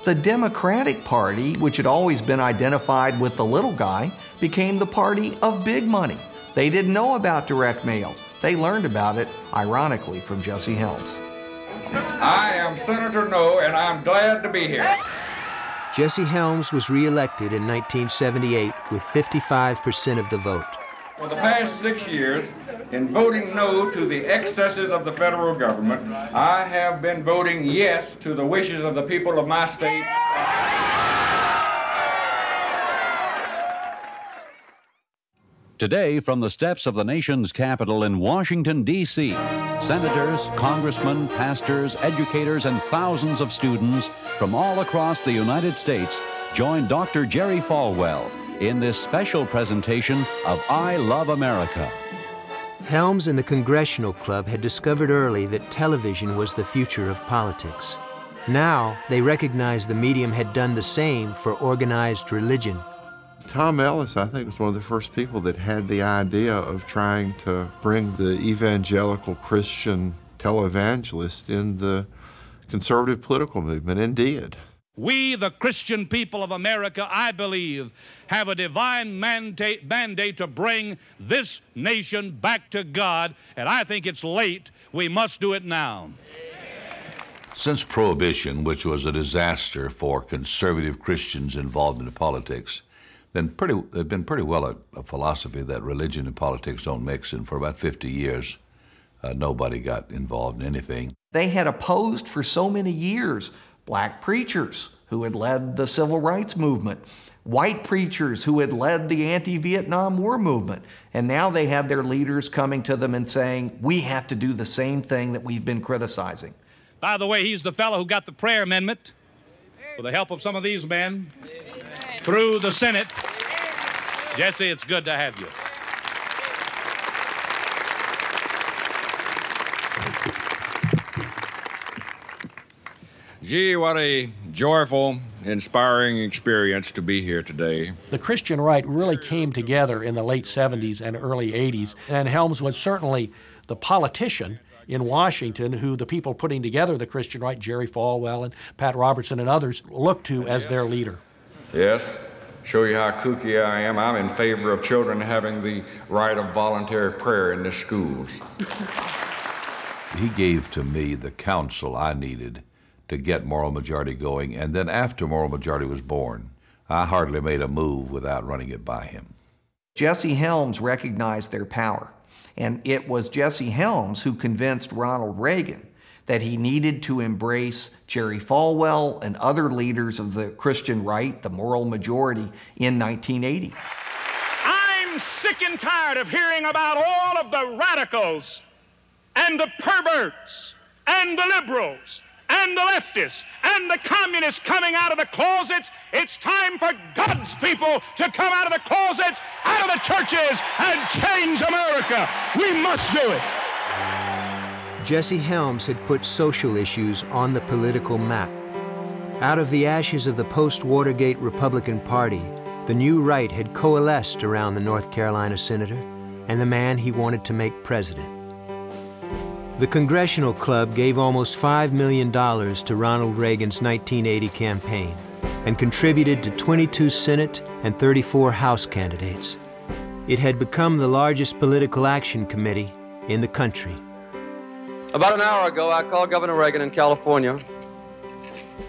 Speaker 5: The Democratic Party, which had always been identified with the little guy, became the party of big money. They didn't know about direct mail. They learned about it, ironically, from Jesse Helms.
Speaker 2: I am Senator No, and I'm glad to be here.
Speaker 13: Jesse Helms was reelected in 1978 with 55% of the vote.
Speaker 2: For the past 6 years, in voting no to the excesses of the federal government, I have been voting yes to the wishes of the people of my state.
Speaker 18: Today, from the steps of the nation's capital in Washington, D.C., senators, congressmen, pastors, educators, and thousands of students from all across the United States join Dr. Jerry Falwell in this special presentation of I Love America.
Speaker 13: Helms and the Congressional Club had discovered early that television was the future of politics. Now, they recognized the medium had done the same for organized religion.
Speaker 8: Tom Ellis, I think, was one of the first people that had the idea of trying to bring the evangelical Christian televangelist in the conservative political movement, and did.
Speaker 23: We, the Christian people of America, I believe, have a divine mandate to bring this nation back to God, and I think it's late. We must do it now.
Speaker 4: Since Prohibition, which was a disaster for conservative Christians involved in politics, they've been pretty well a philosophy that religion and politics don't mix, and for about 50 years, nobody got involved in anything.
Speaker 5: They had opposed for so many years black preachers who had led the civil rights movement, white preachers who had led the anti-Vietnam War movement, and now they had their leaders coming to them and saying, we have to do the same thing that we've been criticizing.
Speaker 23: By the way, he's the fellow who got the prayer amendment, with the help of some of these men, through the Senate. Jesse, it's good to have you.
Speaker 2: Gee, what a joyful, inspiring experience to be here today.
Speaker 7: The Christian right really came together in the late 70s and early 80s, and Helms was certainly the politician in Washington who the people putting together the Christian right, Jerry Falwell and Pat Robertson and others, looked to as their leader.
Speaker 2: Yes, show you how kooky I am. I'm in favor of children having the right of voluntary prayer in the schools.
Speaker 4: He gave to me the counsel I needed to get moral majority going, and then after moral majority was born, I hardly made a move without running it by him.
Speaker 5: Jesse Helms recognized their power, and it was Jesse Helms who convinced Ronald Reagan that he needed to embrace Jerry Falwell and other leaders of the Christian right, the moral majority, in 1980.
Speaker 21: I'm sick and tired of hearing about all of the radicals and the perverts and the liberals
Speaker 1: and the leftists and the communists coming out of the closets. It's time for God's people to come out of the closets, out of the churches, and change America. We must do it.
Speaker 13: Jesse Helms had put social issues on the political map. Out of the ashes of the post-Watergate Republican Party, the new right had coalesced around the North Carolina senator and the man he wanted to make president. The Congressional Club gave almost $5 million to Ronald Reagan's 1980 campaign and contributed to 22 Senate and 34 House candidates. It had become the largest political action committee in the country.
Speaker 17: About an hour ago, I called Governor Reagan in California,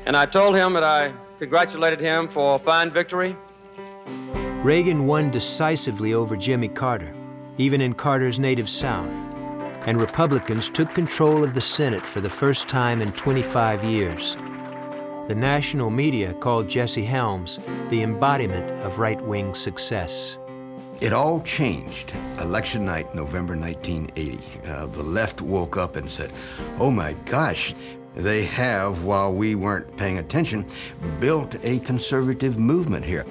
Speaker 17: and I told him that I congratulated him for a fine victory.
Speaker 13: Reagan won decisively over Jimmy Carter, even in Carter's native South, and Republicans took control of the Senate for the first time in 25 years. The national media called Jesse Helms the embodiment of right-wing success.
Speaker 6: It all changed. Election night, November 1980. The left woke up and said, oh my gosh, they have, while we weren't paying attention, built a conservative movement here.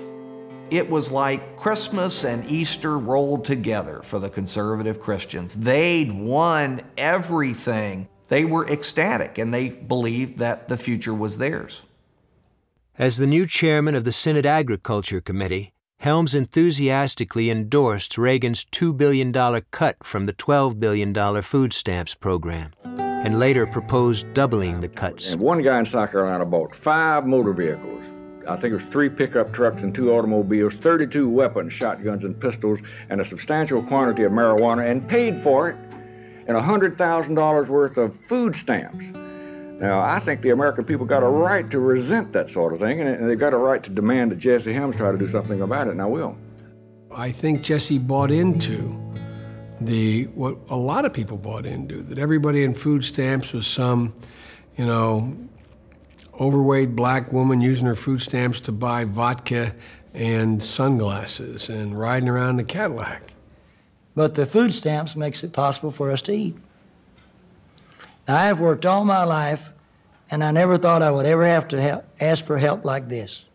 Speaker 5: It was like Christmas and Easter rolled together for the conservative Christians. They'd won everything. They were ecstatic, and they believed that the future was theirs.
Speaker 13: As the new chairman of the Senate Agriculture Committee, Helms enthusiastically endorsed Reagan's $2 billion cut from the $12 billion food stamps program, and later proposed doubling the cuts.
Speaker 3: And one guy in South Carolina bought 5 motor vehicles. I think it was 3 pickup trucks and 2 automobiles, 32 weapons, shotguns and pistols, and a substantial quantity of marijuana, and paid for it in $100,000 worth of food stamps. Now, I think the American people got a right to resent that sort of thing, and they've got a right to demand that Jesse Helms try to do something about it, and I will.
Speaker 11: I think Jesse bought into what a lot of people bought into, that everybody in food stamps was some, overweight black woman using her food stamps to buy vodka and sunglasses and riding around in a Cadillac.
Speaker 19: But the food stamps makes it possible for us to eat. Now, I have worked all my life, and I never thought I would ever have to ask for help like this.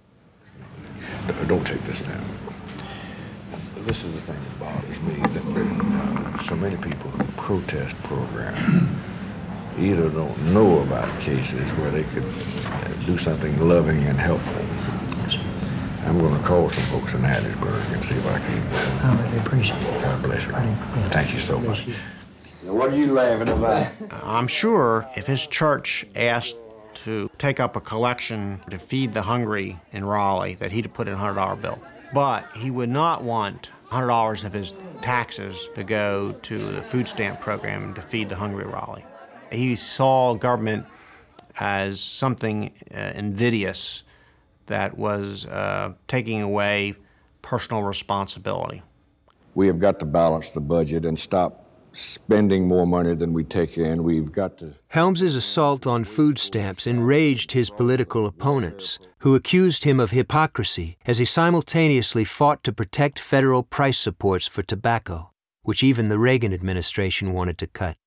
Speaker 2: Don't take this now. This is the thing that bothers me, that so many people who protest programs either don't know about cases where they could do something loving and helpful. I'm going to call some folks in Hattiesburg and see if I can.
Speaker 19: I really appreciate it.
Speaker 2: God bless you. Thank you so much. Now, what are you laughing about?
Speaker 10: I'm sure if his church asked to take up a collection to feed the hungry in Raleigh, that he'd put in a $100 bill. But he would not want $100 of his taxes to go to the food stamp program to feed the hungry Raleigh. He saw government as something invidious that was taking away personal responsibility.
Speaker 2: We have got to balance the budget and stop spending more money than we take in. We've got to...
Speaker 13: Helms's assault on food stamps enraged his political opponents, who accused him of hypocrisy as he simultaneously fought to protect federal price supports for tobacco, which even the Reagan administration wanted to cut.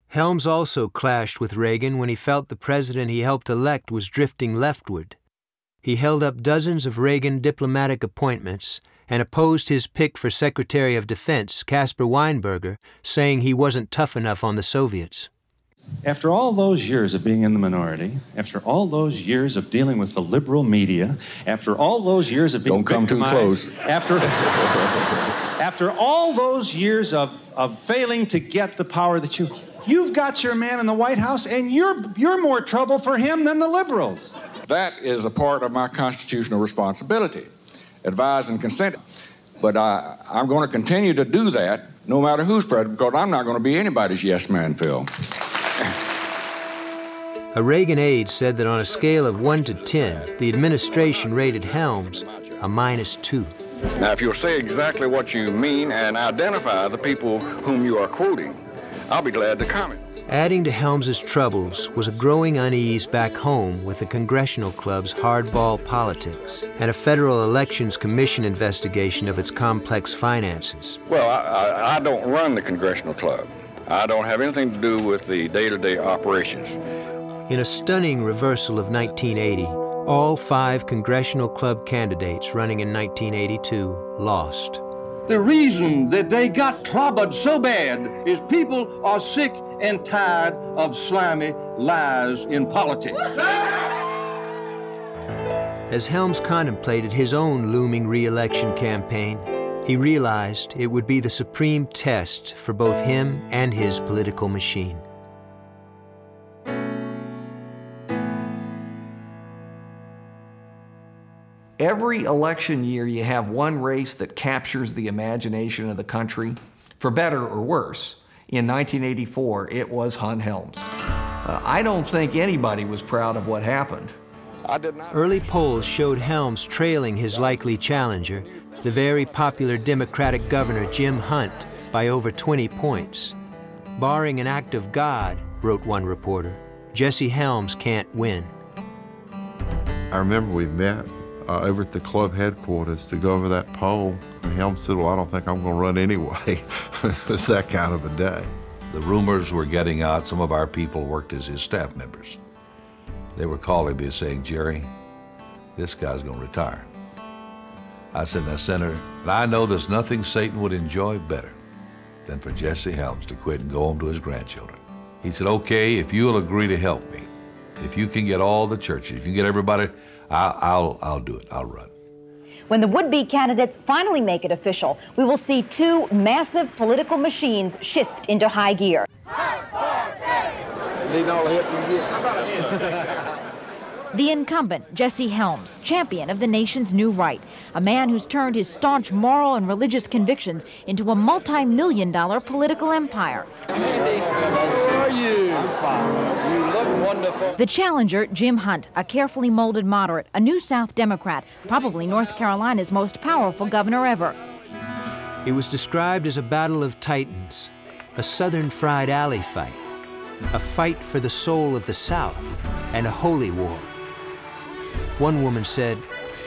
Speaker 13: Helms also clashed with Reagan when he felt the president he helped elect was drifting leftward. He held up dozens of Reagan diplomatic appointments and opposed his pick for Secretary of Defense, Caspar Weinberger, saying he wasn't tough enough on the Soviets.
Speaker 24: After all those years of being in the minority, after all those years of dealing with the liberal media, after all those years of being
Speaker 2: victimized... Don't come too close.
Speaker 24: After all those years of failing to get the power that you've got your man in the White House, and you're more trouble for him than the liberals.
Speaker 3: That is a part of my constitutional responsibility, advise and consent. But I'm going to continue to do that no matter who's president, because I'm not going to be anybody's yes man, Phil.
Speaker 13: A Reagan aide said that on a scale of 1 to 10, the administration rated Helms a -2.
Speaker 2: Now, if you'll say exactly what you mean and identify the people whom you are quoting, I'll be glad to comment.
Speaker 13: Adding to Helms's troubles was a growing unease back home with the Congressional Club's hardball politics and a Federal Elections Commission investigation of its complex finances.
Speaker 2: Well, I don't run the Congressional Club. I don't have anything to do with the day-to-day operations.
Speaker 13: In a stunning reversal of 1980, all 5 congressional club candidates running in 1982 lost.
Speaker 15: The reason that they got clobbered so bad is people are sick and tired of slimy lies in politics.
Speaker 13: As Helms contemplated his own looming re-election campaign, he realized it would be the supreme test for both him and his political machine.
Speaker 5: Every election year, you have one race that captures the imagination of the country, for better or worse. In 1984, it was Hunt Helms. I don't think anybody was proud of what happened.
Speaker 13: Early polls showed Helms trailing his likely challenger, the very popular Democratic Governor Jim Hunt, by over 20 points. Barring an act of God, wrote one reporter, Jesse Helms can't win.
Speaker 8: I remember we met over at the club headquarters to go over that poll. And Helms said, well, I don't think I'm going to run anyway. It was that kind of a day.
Speaker 4: The rumors were getting out. Some of our people worked as his staff members. They were calling me saying, Jerry, this guy's going to retire. I said, now, Senator, I know there's nothing Satan would enjoy better than for Jesse Helms to quit and go home to his grandchildren. He said, okay, if you'll agree to help me, if you can get all the churches, if you can get everybody, I'll do it. I'll run.
Speaker 16: When the would-be candidates finally make it official, we will see 2 massive political machines shift into high gear.
Speaker 15: Need all the help you get.
Speaker 16: The incumbent, Jesse Helms, champion of the nation's new right, a man who's turned his staunch moral and religious convictions into a multi-million-dollar political empire.
Speaker 15: Andy, how are you? I'm fine. You look wonderful.
Speaker 16: The challenger, Jim Hunt, a carefully molded moderate, a New South Democrat, probably North Carolina's most powerful governor ever.
Speaker 13: It was described as a battle of titans, a Southern fried alley fight, a fight for the soul of the South, and a holy war. One woman said,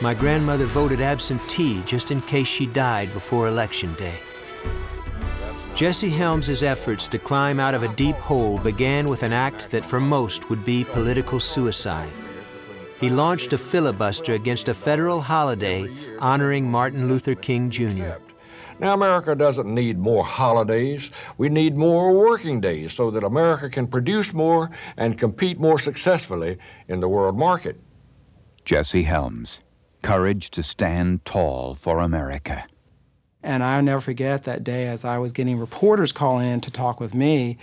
Speaker 13: my grandmother voted absentee just in case she died before Election Day. Jesse Helms's efforts to climb out of a deep hole began with an act that for most would be political suicide. He launched a filibuster against a federal holiday honoring Martin Luther King Jr.
Speaker 3: Now, America doesn't need more holidays. We need more working days so that America can produce more and compete more successfully in the world market.
Speaker 20: Jesse Helms, courage to stand tall for America.
Speaker 22: And I'll never forget that day as I was getting reporters calling in to talk with me.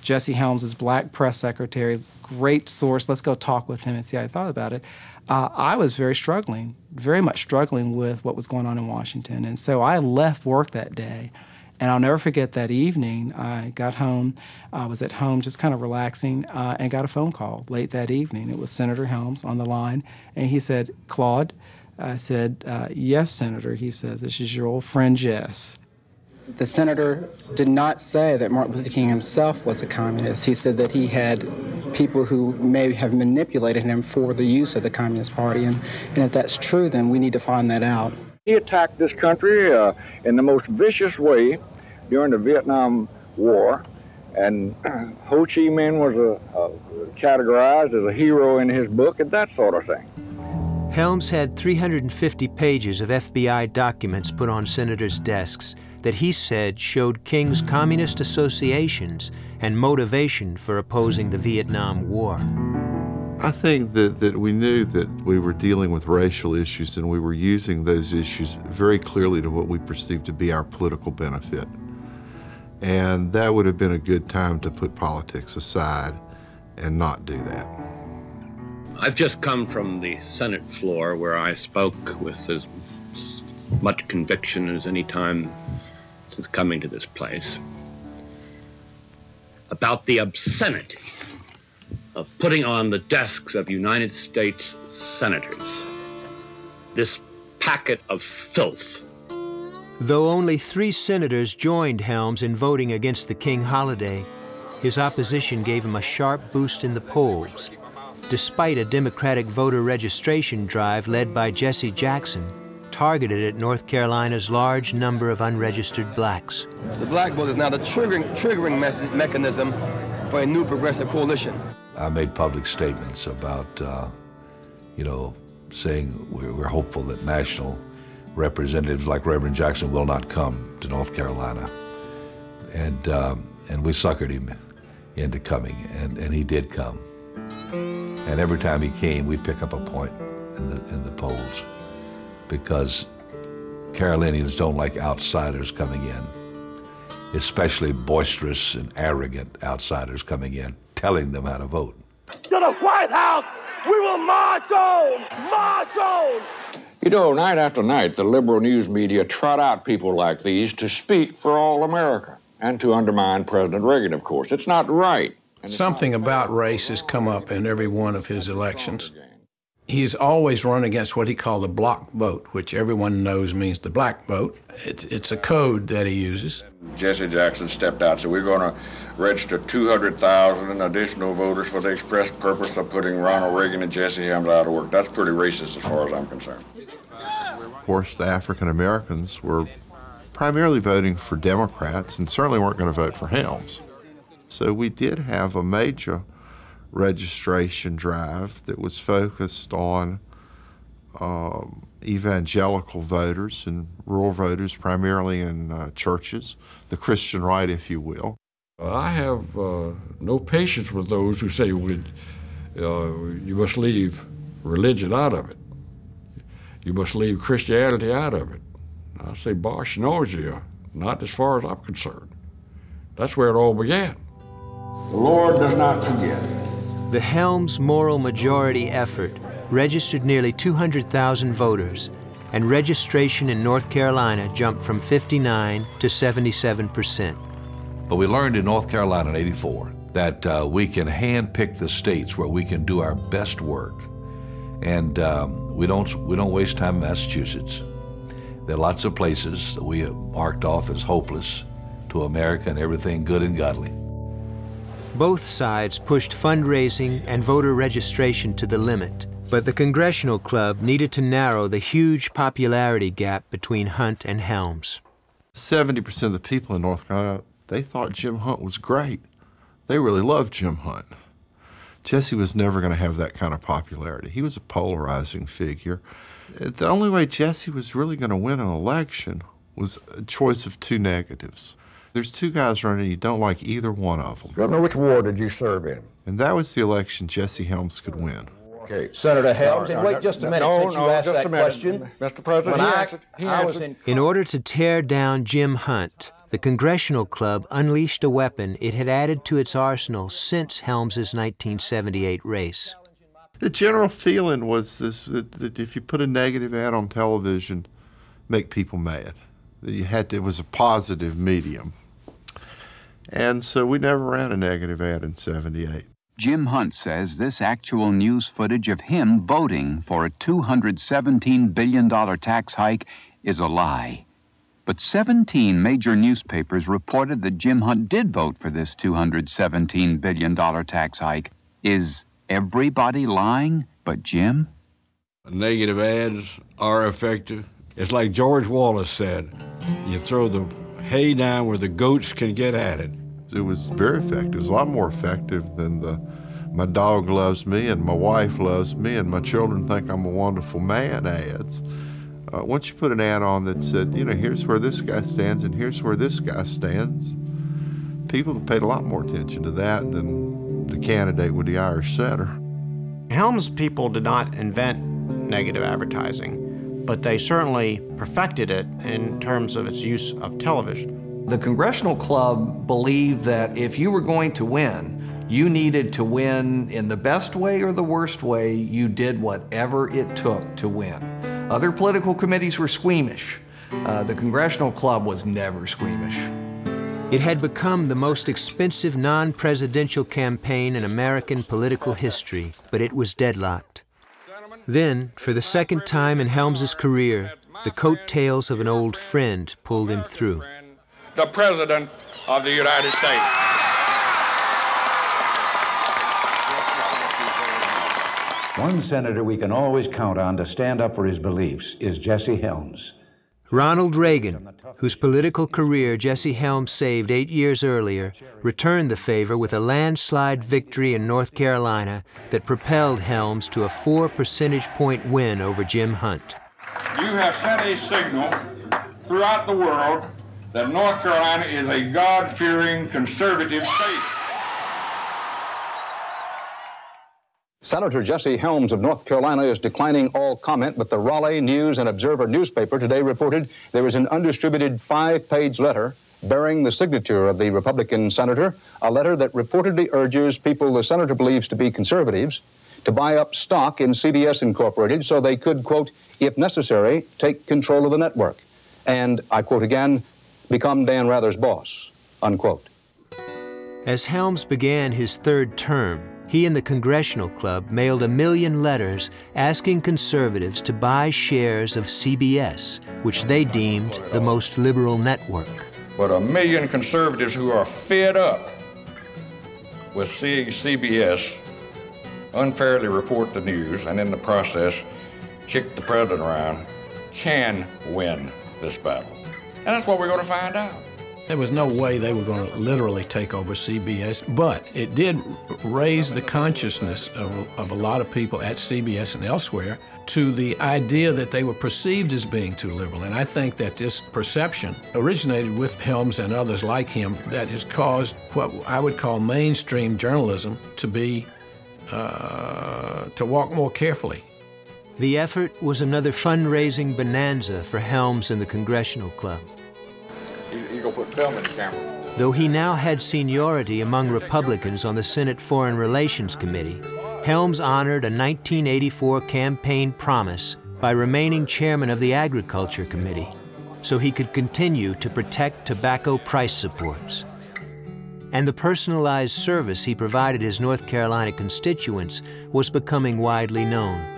Speaker 22: Jesse Helms is black press secretary, great source. Let's go talk with him and see how I thought about it. I was very much struggling with what was going on in Washington. And so I left work that day. And I'll never forget that evening. I got home, I was at home just kind of relaxing, and got a phone call late that evening. It was Senator Helms on the line, and he said, Claude? I said, yes, Senator. He says, this is your old friend Jess. The senator did not say that Martin Luther King himself was a communist. He said that he had people who may have manipulated him for the use of the Communist Party, and if that's true, then we need to find that out.
Speaker 3: He attacked this country in the most vicious way during the Vietnam War, and Ho Chi Minh was categorized as a hero in his book and that sort of thing.
Speaker 13: Helms had 350 pages of FBI documents put on senators' desks that he said showed King's communist associations and motivation for opposing the Vietnam War.
Speaker 8: I think that we knew that we were dealing with racial issues, and we were using those issues very clearly to what we perceived to be our political benefit. And that would have been a good time to put politics aside and not do that.
Speaker 25: I've just come from the Senate floor where I spoke with as much conviction as any time since coming to this place about the obscenity of putting on the desks of United States senators this packet of filth.
Speaker 13: Though only 3 senators joined Helms in voting against the King holiday, his opposition gave him a sharp boost in the polls, despite a Democratic voter registration drive led by Jesse Jackson, targeted at North Carolina's large number of unregistered blacks.
Speaker 26: The black vote is now the triggering mechanism for a new progressive coalition.
Speaker 4: I made public statements about, you know, saying we're hopeful that national representatives like Reverend Jackson will not come to North Carolina. And we suckered him into coming, and he did come. And every time he came, we'd pick up a point in the polls, because Carolinians don't like outsiders coming in, especially boisterous and arrogant outsiders coming in, telling them how to vote.
Speaker 9: To the White House, we will march on! March on!
Speaker 2: You know, night after night, the liberal news media trot out people like these to speak for all America and to undermine President Reagan, of course. It's not right.
Speaker 12: Something about race has come up in every one of his elections. He's always run against what he called the block vote, which everyone knows means the black vote. It's a code that he uses.
Speaker 2: Jesse Jackson stepped out, so we're going to register 200,000 additional voters for the express purpose of putting Ronald Reagan and Jesse Helms out of work. That's pretty racist as far as I'm concerned.
Speaker 8: Of course, the African Americans were primarily voting for Democrats and certainly weren't going to vote for Helms. So we did have a major registration drive that was focused on evangelical voters and rural voters, primarily in churches, the Christian right, if you will.
Speaker 14: I have no patience with those who say you must leave religion out of it. You must leave Christianity out of it. I say, bosh nausea, not as far as I'm concerned. That's where it all began.
Speaker 2: The Lord does not forget.
Speaker 13: The Helms moral majority effort registered nearly 200,000 voters, and registration in North Carolina jumped from 59 to 77%.
Speaker 4: But we learned in North Carolina in '84 that we can handpick the states where we can do our best work, and we don't waste time in Massachusetts. There are lots of places that we have marked off as hopeless to America and everything good and godly.
Speaker 13: Both sides pushed fundraising and voter registration to the limit, but the Congressional Club needed to narrow the huge popularity gap between Hunt and Helms.
Speaker 8: 70% of the people in North Carolina, they thought Jim Hunt was great. They really loved Jim Hunt. Jesse was never going to have that kind of popularity. He was a polarizing figure. The only way Jesse was really going to win an election was a choice of two negatives. There's two guys running, you don't like either one of them.
Speaker 2: Governor, which ward did you serve in?
Speaker 8: And that was the election Jesse Helms could win.
Speaker 2: Okay.
Speaker 18: Senator Helms, and wait just a minute since you asked that question.
Speaker 2: Mr. President,
Speaker 18: I was in...
Speaker 13: In order to tear down Jim Hunt, the Congressional Club unleashed a weapon it had added to its arsenal since Helms's 1978 race.
Speaker 8: The general feeling was this, that if you put a negative ad on television, make people mad. It was a positive medium. And so we never ran a negative ad in '78.
Speaker 20: Jim Hunt says this actual news footage of him voting for a $217 billion tax hike is a lie. But 17 major newspapers reported that Jim Hunt did vote for this $217 billion tax hike. Is everybody lying but Jim?
Speaker 14: Negative ads are effective. It's like George Wallace said, you throw the hay down where the goats can get at it.
Speaker 8: It was very effective. It was a lot more effective than the "my dog loves me" and "my wife loves me" and "my children think I'm a wonderful man" ads. Once you put an ad on that said, you know, here's where this guy stands and here's where this guy stands, people paid a lot more attention to that than the candidate with the Irish setter.
Speaker 10: Helms people did not invent negative advertising, but they certainly perfected it in terms of its use of television.
Speaker 5: The Congressional Club believed that if you were going to win, you needed to win in the best way or the worst way. You did whatever it took to win. Other political committees were squeamish. The Congressional Club was never squeamish.
Speaker 13: It had become the most expensive non-presidential campaign in American political history, but it was deadlocked. Then, for the second time in Helms's career, the coattails of an old friend pulled him through.
Speaker 2: The President of the United States.
Speaker 23: One senator we can always count on to stand up for his beliefs is Jesse Helms.
Speaker 13: Ronald Reagan, whose political career Jesse Helms saved 8 years earlier, returned the favor with a landslide victory in North Carolina that propelled Helms to a 4 percentage point win over Jim Hunt.
Speaker 2: You have sent a signal throughout the world that North Carolina is a God-fearing conservative state.
Speaker 1: Senator Jesse Helms of North Carolina is declining all comment, but the Raleigh News and Observer newspaper today reported there was an undistributed 5-page letter bearing the signature of the Republican senator, a letter that reportedly urges people the senator believes to be conservatives to buy up stock in CBS Incorporated so they could, quote, if necessary, take control of the network. And, I quote again, become Dan Rather's boss, unquote.
Speaker 13: As Helms began his 3rd term, he and the Congressional Club mailed 1 million letters asking conservatives to buy shares of CBS, which they deemed the most liberal network.
Speaker 2: But 1 million conservatives who are fed up with seeing CBS unfairly report the news and in the process kick the president around can win this battle. And that's what we're going to find out.
Speaker 12: There was no way they were going to literally take over CBS, but it did raise the consciousness of a lot of people at CBS and elsewhere to the idea that they were perceived as being too liberal. And I think that this perception originated with Helms and others like him that has caused what I would call mainstream journalism to be, to walk more carefully.
Speaker 13: The effort was another fundraising bonanza for Helms and the Congressional Club.
Speaker 2: You go put film in the camera.
Speaker 13: Though he now had seniority among Republicans on the Senate Foreign Relations Committee, Helms honored a 1984 campaign promise by remaining chairman of the Agriculture Committee, so he could continue to protect tobacco price supports. And the personalized service he provided his North Carolina constituents was becoming widely known.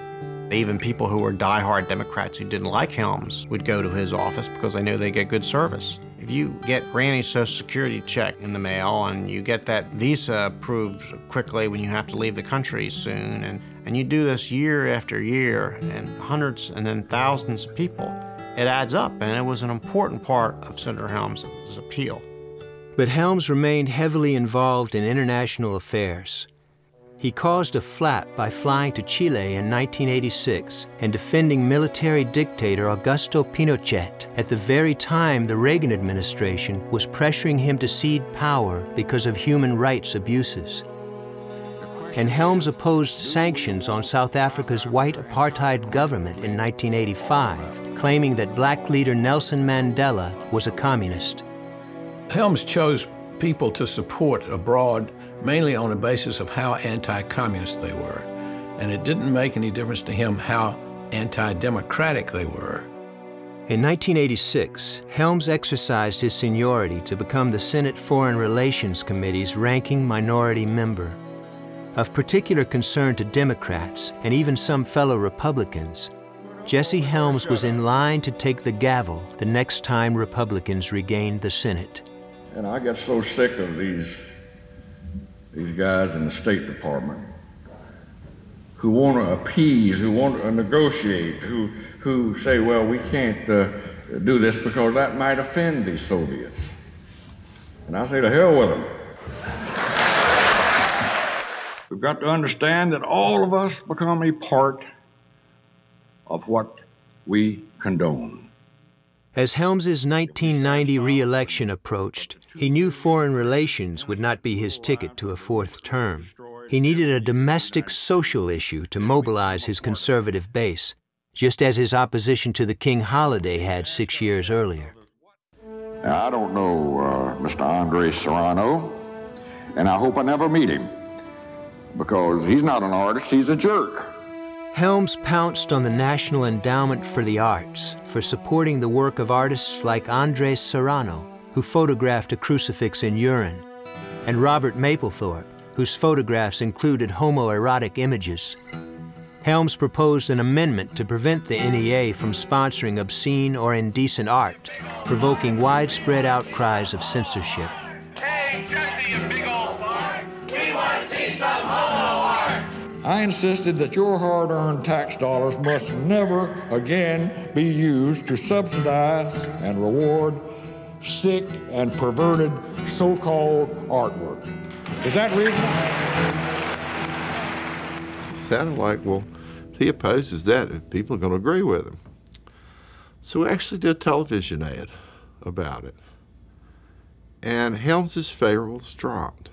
Speaker 10: Even people who were diehard Democrats who didn't like Helms would go to his office because they knew they'd get good service. If you get Granny's Social Security check in the mail and you get that visa approved quickly when you have to leave the country soon, and you do this year after year, and hundreds and then thousands of people, it adds up, and it was an important part of Senator Helms' appeal.
Speaker 13: But Helms remained heavily involved in international affairs. He caused a flap by flying to Chile in 1986 and defending military dictator Augusto Pinochet at the very time the Reagan administration was pressuring him to cede power because of human rights abuses. And Helms opposed sanctions on South Africa's white apartheid government in 1985, claiming that black leader Nelson Mandela was a communist.
Speaker 12: Helms chose people to support abroad mainly on the basis of how anti-communist they were. And it didn't make any difference to him how anti-democratic they were.
Speaker 13: In 1986, Helms exercised his seniority to become the Senate Foreign Relations Committee's ranking minority member. Of particular concern to Democrats and even some fellow Republicans, Jesse Helms was in line to take the gavel the next time Republicans regained the Senate.
Speaker 2: And I got so sick of these guys in the State Department who want to appease, who want to negotiate, who say, well, we can't do this because that might offend these Soviets. And I say, to hell with them. We've got to understand that all of us become a part of what we condone.
Speaker 13: As Helms's 1990 re-election approached, he knew foreign relations would not be his ticket to a 4th term. He needed a domestic social issue to mobilize his conservative base, just as his opposition to the King holiday had 6 years earlier.
Speaker 2: Now, I don't know Mr. Andre Serrano, and I hope I never meet him, because he's not an artist, he's a jerk.
Speaker 13: Helms pounced on the National Endowment for the Arts for supporting the work of artists like Andre Serrano, who photographed a crucifix in urine, and Robert Mapplethorpe, whose photographs included homoerotic images. Helms proposed an amendment to prevent the NEA from sponsoring obscene or indecent art, provoking widespread outcries of censorship.
Speaker 9: Hey, Jesse, you big old fart! We want to see some homo art!
Speaker 14: I insisted that your hard-earned tax dollars must never again be used to subsidize and reward sick and perverted so-called artwork. Is that reasonable?
Speaker 8: It sounded like, well, he opposes that if people are going to agree with him. So we actually did a television ad about it. And Helms's favorites dropped.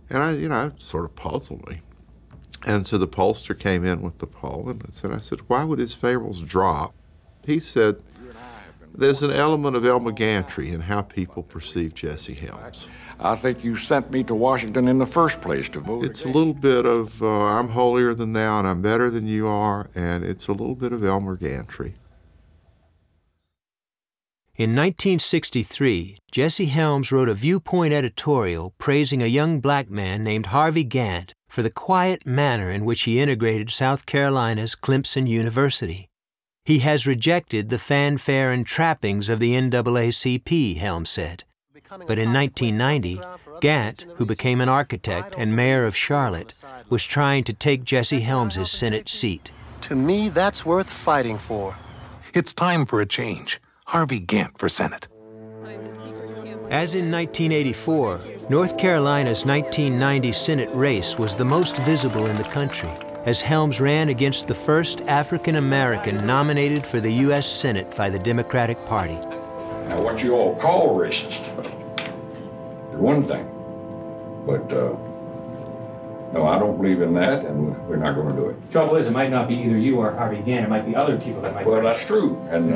Speaker 8: And it sort of puzzled me. And so the pollster came in with the poll, and I said, why would his favorites drop? He said, there's an element of Elmer Gantry in how people perceive Jesse Helms.
Speaker 14: I think you sent me to Washington in the first place to vote.
Speaker 8: It's a little bit of I'm holier than thou and I'm better than you are, and it's a little bit of Elmer Gantry.
Speaker 13: In 1963, Jesse Helms wrote a viewpoint editorial praising a young black man named Harvey Gantt for the quiet manner in which he integrated South Carolina's Clemson University. He has rejected the fanfare and trappings of the NAACP, Helms said. But in 1990, Gantt, who became an architect and mayor of Charlotte, was trying to take Jesse Helms's Senate seat.
Speaker 6: To me, that's worth fighting for.
Speaker 7: It's time for a change. Harvey Gantt for Senate.
Speaker 13: As in 1984, North Carolina's 1990 Senate race was the most visible in the country, as Helms ran against the first African-American nominated for the U.S. Senate by the Democratic Party.
Speaker 14: Now, what you all call racist is one thing, but no, I don't believe in that, and we're not going to do it.
Speaker 17: Trouble is, it might not be either you or Harvey Gantt. It might be other people that might.
Speaker 14: Well, that's true, and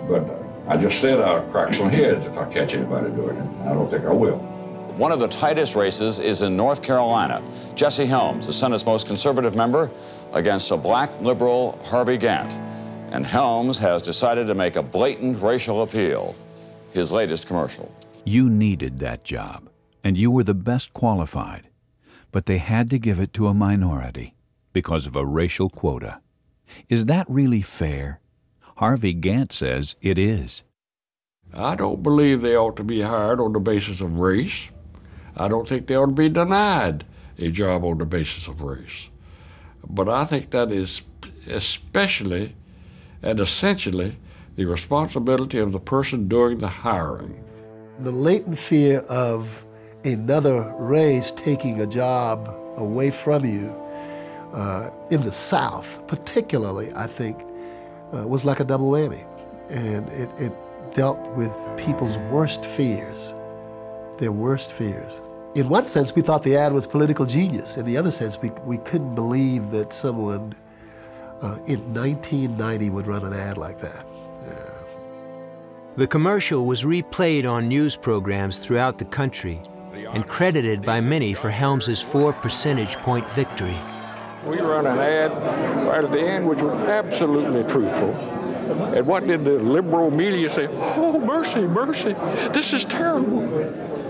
Speaker 14: but I just said I'll crack some heads if I catch anybody doing it. I don't think I will.
Speaker 21: One of the tightest races is in North Carolina. Jesse Helms, the Senate's most conservative member, against a black liberal, Harvey Gantt. And Helms has decided to make a blatant racial appeal. His latest commercial.
Speaker 23: You needed that job, and you were the best qualified. But they had to give it to a minority because of a racial quota. Is that really fair? Harvey Gantt says it is.
Speaker 14: I don't believe they ought to be hired on the basis of race. I don't think they ought to be denied a job on the basis of race. But I think that is especially and essentially the responsibility of the person doing the hiring.
Speaker 6: The latent fear of another race taking a job away from you in the South, particularly, I think, was like a double whammy. And it dealt with people's worst fears, their worst fears. In one sense, we thought the ad was political genius. In the other sense, we couldn't believe that someone in 1990 would run an ad like that.
Speaker 13: The commercial was replayed on news programs throughout the country and credited by many for Helms's 4 percentage point victory.
Speaker 14: We run an ad right at the end which was absolutely truthful. And what did the liberal media say? Oh, mercy, mercy, this is terrible.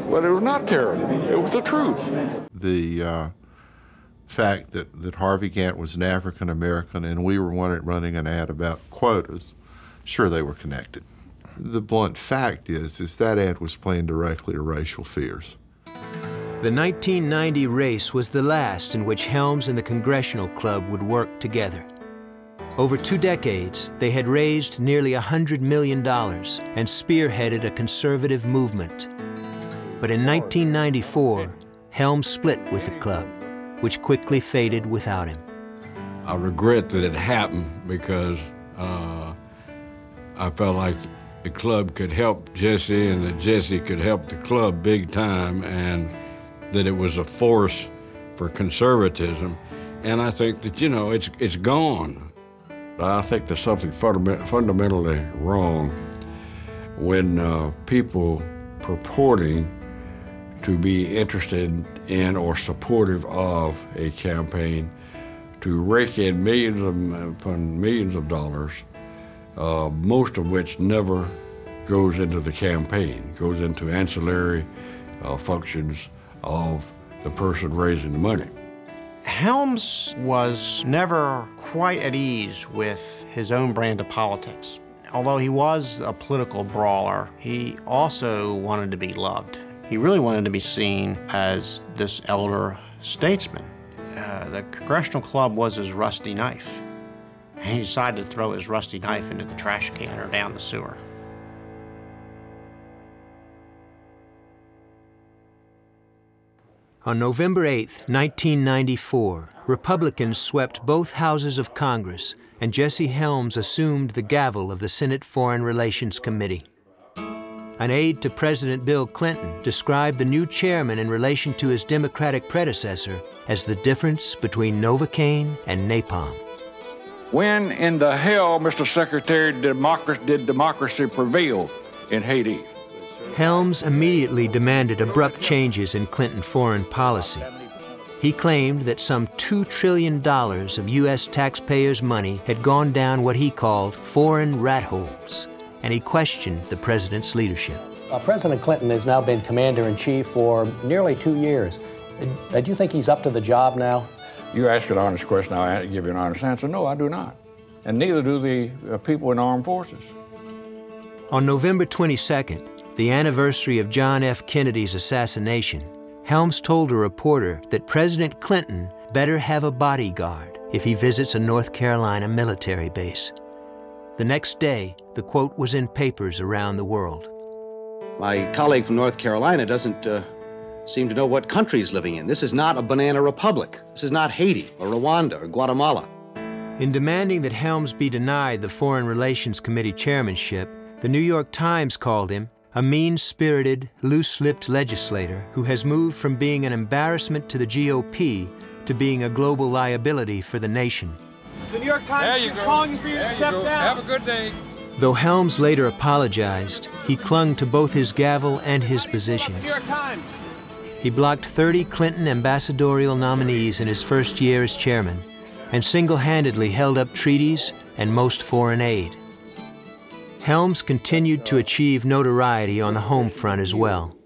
Speaker 14: Well, it was not terrible. It was the truth.
Speaker 8: The fact that Harvey Gantt was an African-American and we were running an ad about quotas, sure, they were connected. The blunt fact is that ad was playing directly to racial fears.
Speaker 13: The 1990 race was the last in which Helms and the Congressional Club would work together. Over 2 decades, they had raised nearly $100 million and spearheaded a conservative movement. But in 1994, Helms split with the club, which quickly faded without him.
Speaker 2: I regret that it happened because I felt like the club could help Jesse and that Jesse could help the club big time, and that it was a force for conservatism. And I think that, it's gone.
Speaker 14: I think there's something fundamentally wrong when people purporting to be interested in or supportive of a campaign to rake in millions of dollars, most of which never goes into the campaign, goes into ancillary functions of the person raising the money.
Speaker 10: Helms was never quite at ease with his own brand of politics. Although he was a political brawler, he also wanted to be loved. He really wanted to be seen as this elder statesman. The Congressional Club was his rusty knife. And he decided to throw his rusty knife into the trash can or down the sewer.
Speaker 13: On November 8, 1994, Republicans swept both houses of Congress, and Jesse Helms assumed the gavel of the Senate Foreign Relations Committee. An aide to President Bill Clinton described the new chairman in relation to his Democratic predecessor as the difference between Novocaine and napalm.
Speaker 2: When in the hell, Mr. Secretary, did democracy prevail in Haiti?
Speaker 13: Helms immediately demanded abrupt changes in Clinton foreign policy. He claimed that some $2 trillion of U.S. taxpayers' money had gone down what he called foreign rat holes, and he questioned the president's leadership.
Speaker 18: President Clinton has now been commander-in-chief for nearly 2 years. Do you think he's up to the job now?
Speaker 2: You ask an honest question, I'll give you an honest answer. No, I do not. And neither do the people in armed forces.
Speaker 13: On November 22nd, the anniversary of John F. Kennedy's assassination, Helms told a reporter that President Clinton better have a bodyguard if he visits a North Carolina military base. The next day, the quote was in papers around the world.
Speaker 11: My colleague from North Carolina doesn't seem to know what country he's living in. This is not a banana republic. This is not Haiti or Rwanda or Guatemala.
Speaker 13: In demanding that Helms be denied the Foreign Relations Committee chairmanship, the New York Times called him a mean-spirited, loose-lipped legislator who has moved from being an embarrassment to the GOP to being a global liability for the nation.
Speaker 9: The New York Times is calling for you to step down.
Speaker 2: Have a good day.
Speaker 13: Though Helms later apologized, he clung to both his gavel and his positions.
Speaker 9: New York Times.
Speaker 13: He blocked 30 Clinton ambassadorial nominees in his first year as chairman, and single-handedly held up treaties and most foreign aid. Helms continued to achieve notoriety on the home front as well.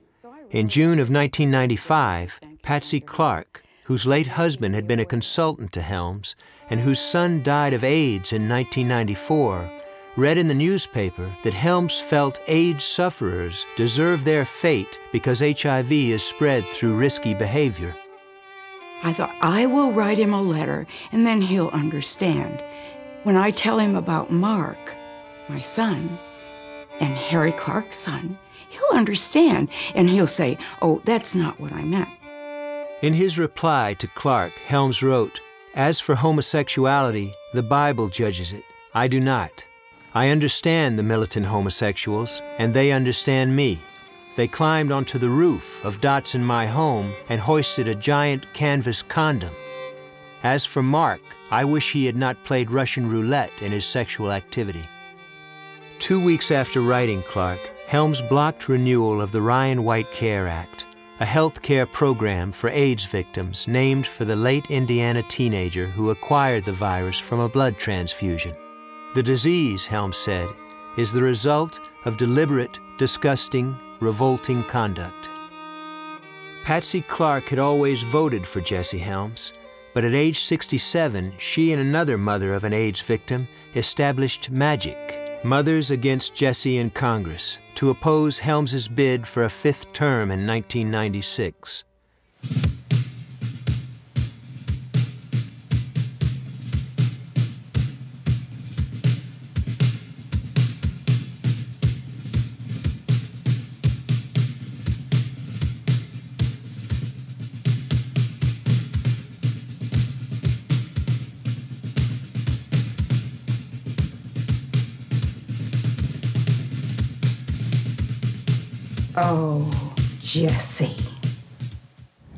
Speaker 13: In June of 1995, Patsy Clark, whose late husband had been a consultant to Helms and whose son died of AIDS in 1994, read in the newspaper that Helms felt AIDS sufferers deserve their fate because HIV is spread through risky behavior.
Speaker 15: I thought, I will write him a letter and then he'll understand. When I tell him about Mark, my son, and Harry Clark's son, he'll understand and he'll say, oh, that's not what I meant.
Speaker 13: In his reply to Clark, Helms wrote, "As for homosexuality, the Bible judges it. I do not. I understand the militant homosexuals, and they understand me. They climbed onto the roof of dots in my home and hoisted a giant canvas condom. As for Mark, I wish he had not played Russian roulette in his sexual activity." 2 weeks after writing Clark, Helms blocked renewal of the Ryan White Care Act, a health care program for AIDS victims named for the late Indiana teenager who acquired the virus from a blood transfusion. The disease, Helms said, is the result of deliberate, disgusting, revolting conduct. Patsy Clark had always voted for Jesse Helms, but at age 67, she and another mother of an AIDS victim established MAGIC, Mothers Against Jesse in Congress, to oppose Helms's bid for a 5th term in 1996.
Speaker 15: Oh, Jesse.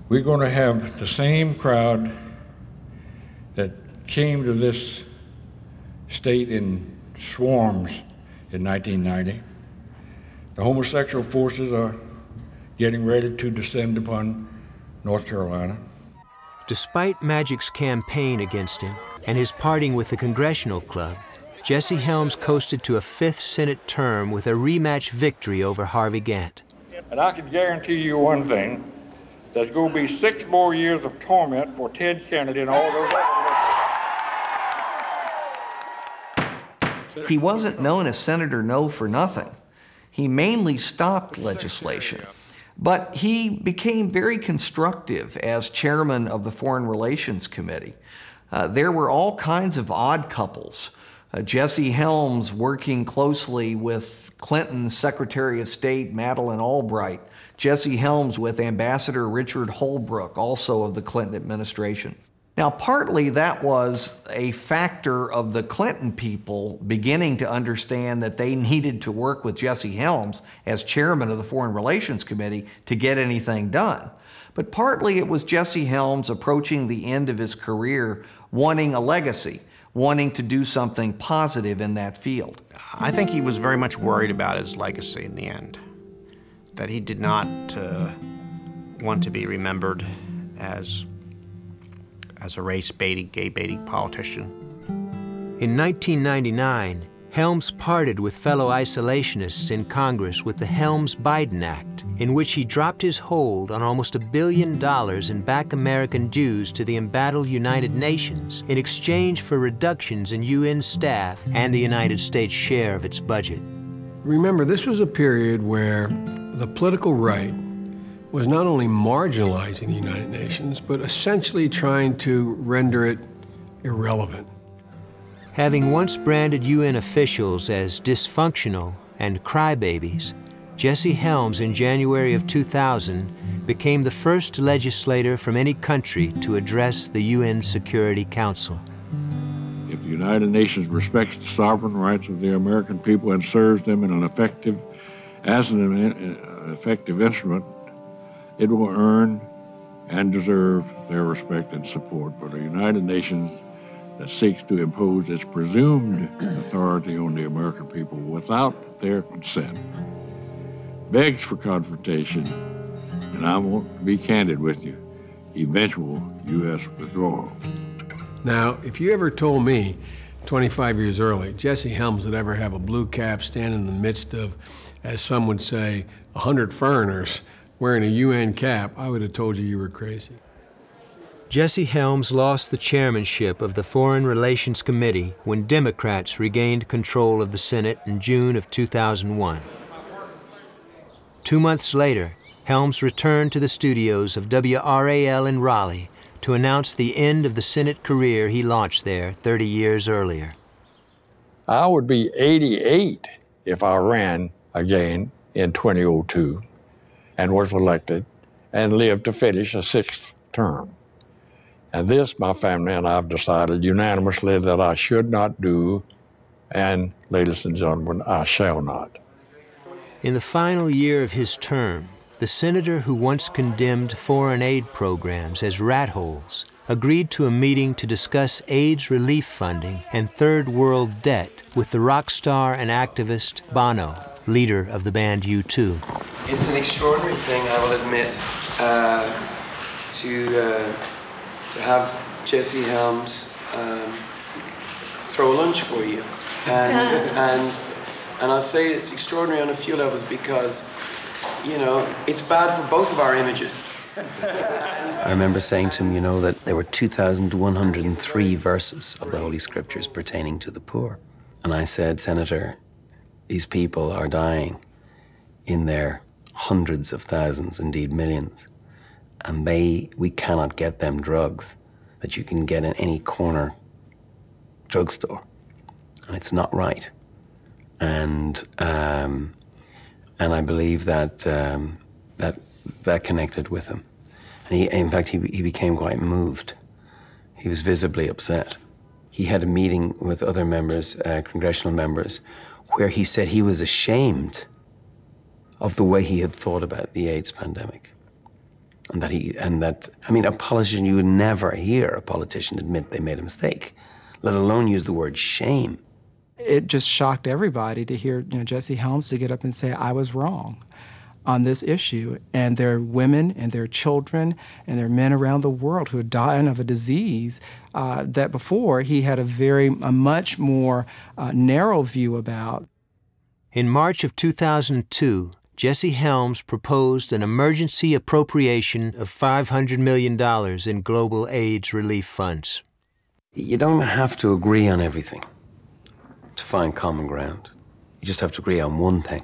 Speaker 2: We're going to have the same crowd that came to this state in swarms in 1990. The homosexual forces are getting ready to descend upon North Carolina.
Speaker 13: Despite Magic's campaign against him and his parting with the Congressional Club, Jesse Helms coasted to a 5th Senate term with a rematch victory over Harvey Gantt.
Speaker 2: And I can guarantee you one thing, there's going to be 6 more years of torment for Ted Kennedy and all those.
Speaker 5: He wasn't known as Senator No for nothing. He mainly stopped legislation. But he became very constructive as chairman of the Foreign Relations Committee. There were all kinds of odd couples. Jesse Helms working closely with Clinton's Secretary of State, Madeleine Albright. Jesse Helms with Ambassador Richard Holbrooke, also of the Clinton administration. Now, partly that was a factor of the Clinton people beginning to understand that they needed to work with Jesse Helms as chairman of the Foreign Relations Committee to get anything done. But partly it was Jesse Helms approaching the end of his career, wanting a legacy, wanting to do something positive in that field.
Speaker 10: I think he was very much worried about his legacy in the end, that he did not want to be remembered as a race-baiting, gay-baiting politician.
Speaker 13: In 1999, Helms parted with fellow isolationists in Congress with the Helms-Biden Act, in which he dropped his hold on almost $1 billion in back American dues to the embattled United Nations in exchange for reductions in UN staff and the United States' share of its budget.
Speaker 12: Remember, this was a period where the political right was not only marginalizing the United Nations, but essentially trying to render it irrelevant.
Speaker 13: Having once branded UN officials as dysfunctional and crybabies, Jesse Helms in January of 2000 became the first legislator from any country to address the UN Security Council.
Speaker 14: If the United Nations respects the sovereign rights of the American people and serves them in an effective instrument, it will earn and deserve their respect and support. But a United Nations that seeks to impose its presumed authority on the American people without their consent begs for confrontation, and I want to be candid with you, eventual U.S. withdrawal.
Speaker 12: Now, if you ever told me 25 years early Jesse Helms would ever have a blue cap stand in the midst of, as some would say, 100 foreigners wearing a UN cap, I would have told you you were crazy.
Speaker 13: Jesse Helms lost the chairmanship of the Foreign Relations Committee when Democrats regained control of the Senate in June of 2001. 2 months later, Helms returned to the studios of WRAL in Raleigh to announce the end of the Senate career he launched there 30 years earlier.
Speaker 14: I would be 88 if I ran again in 2002 and was elected and lived to finish a 6th term. And this, my family and I have decided unanimously that I should not do, and ladies and gentlemen, I shall not.
Speaker 13: In the final year of his term, the senator who once condemned foreign aid programs as rat holes agreed to a meeting to discuss AIDS relief funding and third world debt with the rock star and activist Bono, leader of the band U2.
Speaker 3: It's an extraordinary thing, I will admit, to have Jesse Helms throw a lunch for you. And I'll say it's extraordinary on a few levels because, you know, it's bad for both of our images.
Speaker 16: I remember saying to him, you know, that there were 2,103 verses of the Holy Scriptures pertaining to the poor. And I said, Senator, these people are dying in their hundreds of thousands, indeed millions. And we cannot get them drugs that you can get in any corner drugstore. And it's not right. And I believe that that connected with him. And in fact, he became quite moved. He was visibly upset. He had a meeting with other members, congressional members, where he said he was ashamed of the way he had thought about the AIDS pandemic. And that I mean, a politician, you would never hear a politician admit they made a mistake, let alone use the word shame.
Speaker 19: It just shocked everybody to hear, you know, Jesse Helms to get up and say, I was wrong on this issue. And there are women and there are children and there are men around the world who are dying of a disease that before he had a much more narrow view about.
Speaker 13: In March of 2002, Jesse Helms proposed an emergency appropriation of $500 million in global AIDS relief funds.
Speaker 16: You don't have to agree on everything to find common ground. You just have to agree on one thing.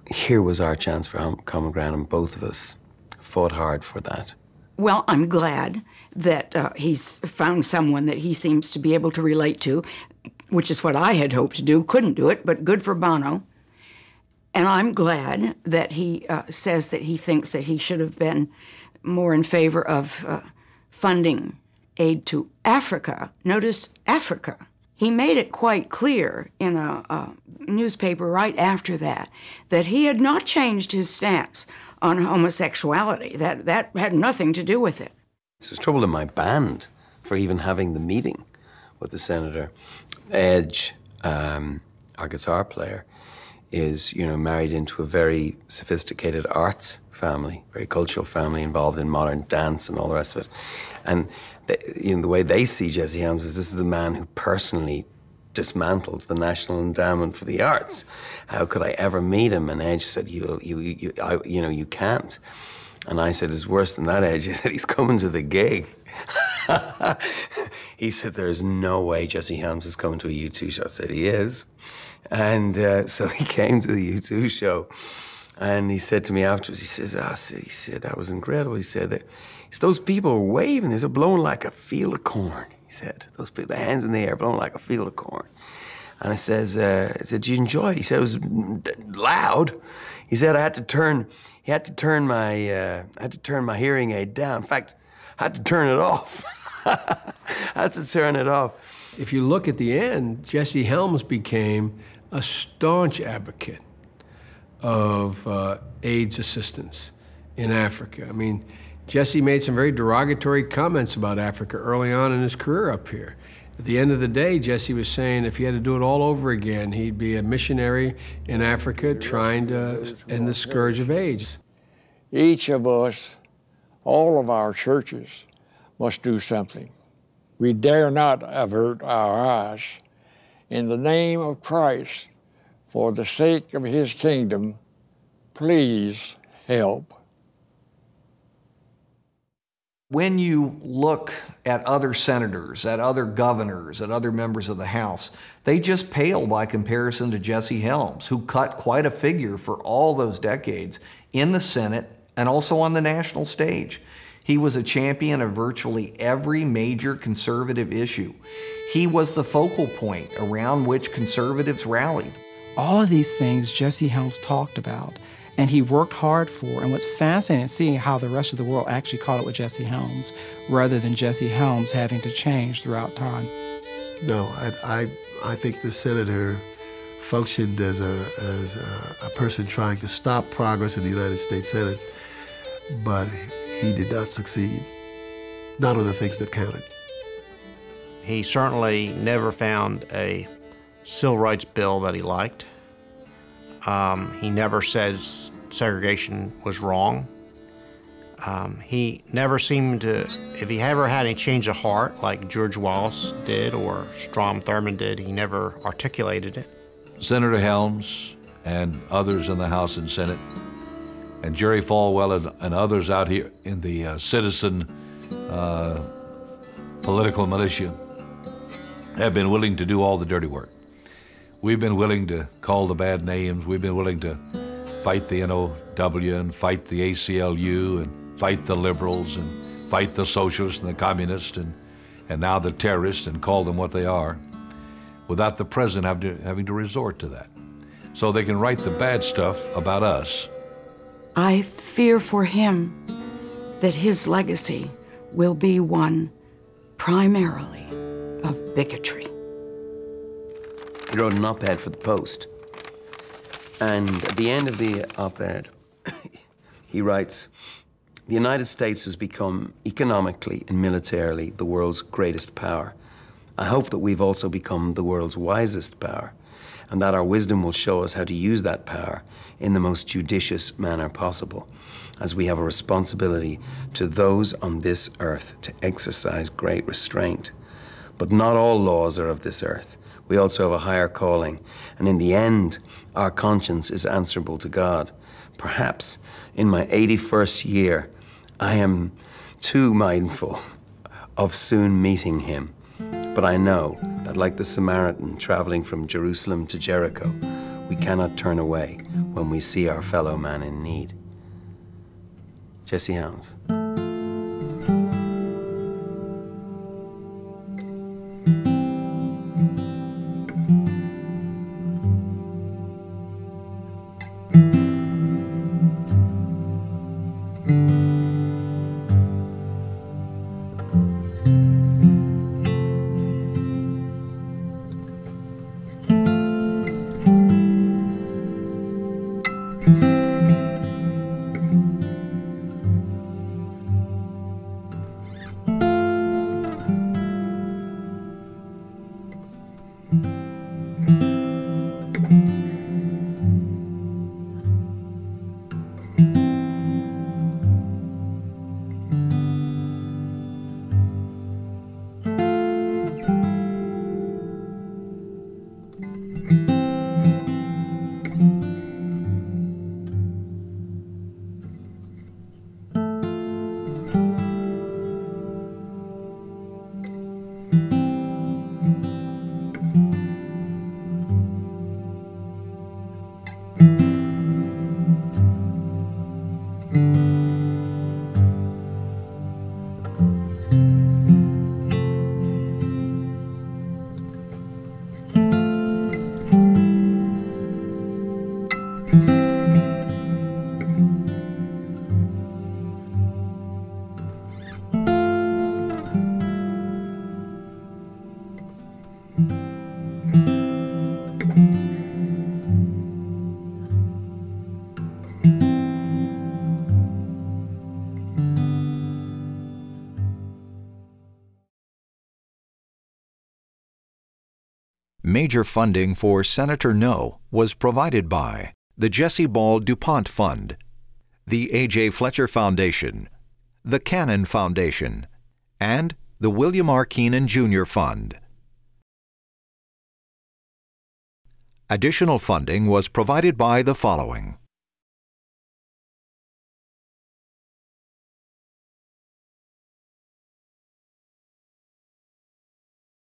Speaker 16: here was our chance for common ground, and both of us fought hard for that.
Speaker 15: Well, I'm glad that he's found someone that he seems to be able to relate to, which is what I had hoped to do. Couldn't do it, but good for Bono. And I'm glad that he says that he thinks that he should have been more in favor of funding aid to Africa. Notice Africa. He made it quite clear in a newspaper right after that he had not changed his stance on homosexuality. That had nothing to do with it.
Speaker 16: This was trouble in my band for even having the meeting with the senator. Edge, our guitar player, is, you know, married into a very sophisticated arts family, very cultural family involved in modern dance and all the rest of it. And you know, the way they see Jesse Helms is this is the man who personally dismantled the National Endowment for the Arts. How could I ever meet him? And Edge said, you can't. And I said, it's worse than that, Edge. He said, he's coming to the gig. He said, there's no way Jesse Helms is coming to a U2 show. I said, he is. And so he came to the U2 show. And he said to me afterwards, he said, that was incredible. He said, those people were waving, they're blowing like a field of corn. He said, those people, their hands in the air, blowing like a field of corn. And I said, did you enjoy it? He said, it was loud. He said, I had to turn my hearing aid down. In fact, I had to turn it off. I had to turn it off.
Speaker 12: If you look at the end, Jesse Helms became a staunch advocate of AIDS assistance in Africa. I mean, Jesse made some very derogatory comments about Africa early on in his career up here. At the end of the day, Jesse was saying if he had to do it all over again, he'd be a missionary in Africa trying to end the scourge of AIDS.
Speaker 2: Each of us, all of our churches, must do something. We dare not avert our eyes. In the name of Christ, for the sake of his kingdom, please help.
Speaker 5: When you look at other senators, at other governors, at other members of the House, they just pale by comparison to Jesse Helms, who cut quite a figure for all those decades in the Senate and also on the national stage. He was a champion of virtually every major conservative issue. He was the focal point around which conservatives rallied.
Speaker 19: All of these things Jesse Helms talked about, and he worked hard for. And what's fascinating is seeing how the rest of the world actually caught up with Jesse Helms, rather than Jesse Helms having to change throughout time.
Speaker 6: No, I think the senator functioned as a person trying to stop progress in the United States Senate, but he did not succeed. None of the things that counted.
Speaker 10: He certainly never found a civil rights bill that he liked. He never said segregation was wrong. He never seemed to, if he ever had any change of heart like George Wallace did or Strom Thurmond did, he never articulated it.
Speaker 4: Senator Helms and others in the House and Senate, and Jerry Falwell and others out here in the citizen political militia have been willing to do all the dirty work. We've been willing to call the bad names. We've been willing to fight the NOW and fight the ACLU and fight the liberals and fight the socialists and the communists and now the terrorists and call them what they are, without the president having to resort to that. So they can write the bad stuff about us.
Speaker 15: I fear for him that his legacy will be one primarily of bigotry.
Speaker 16: He wrote an op-ed for the Post. And at the end of the op-ed, he writes, "The United States has become economically and militarily the world's greatest power. I hope that we've also become the world's wisest power, and that our wisdom will show us how to use that power in the most judicious manner possible, as we have a responsibility to those on this earth to exercise great restraint. But not all laws are of this earth. We also have a higher calling, and in the end, our conscience is answerable to God. Perhaps in my 81st year, I am too mindful of soon meeting him. But I know that like the Samaritan traveling from Jerusalem to Jericho, We cannot turn away when we see our fellow man in need. Jesse Helms.
Speaker 1: Major funding for Senator No was provided by the Jesse Ball DuPont Fund, the A.J. Fletcher Foundation, the Cannon Foundation, and the William R. Keenan Jr. Fund. Additional funding was provided by the following: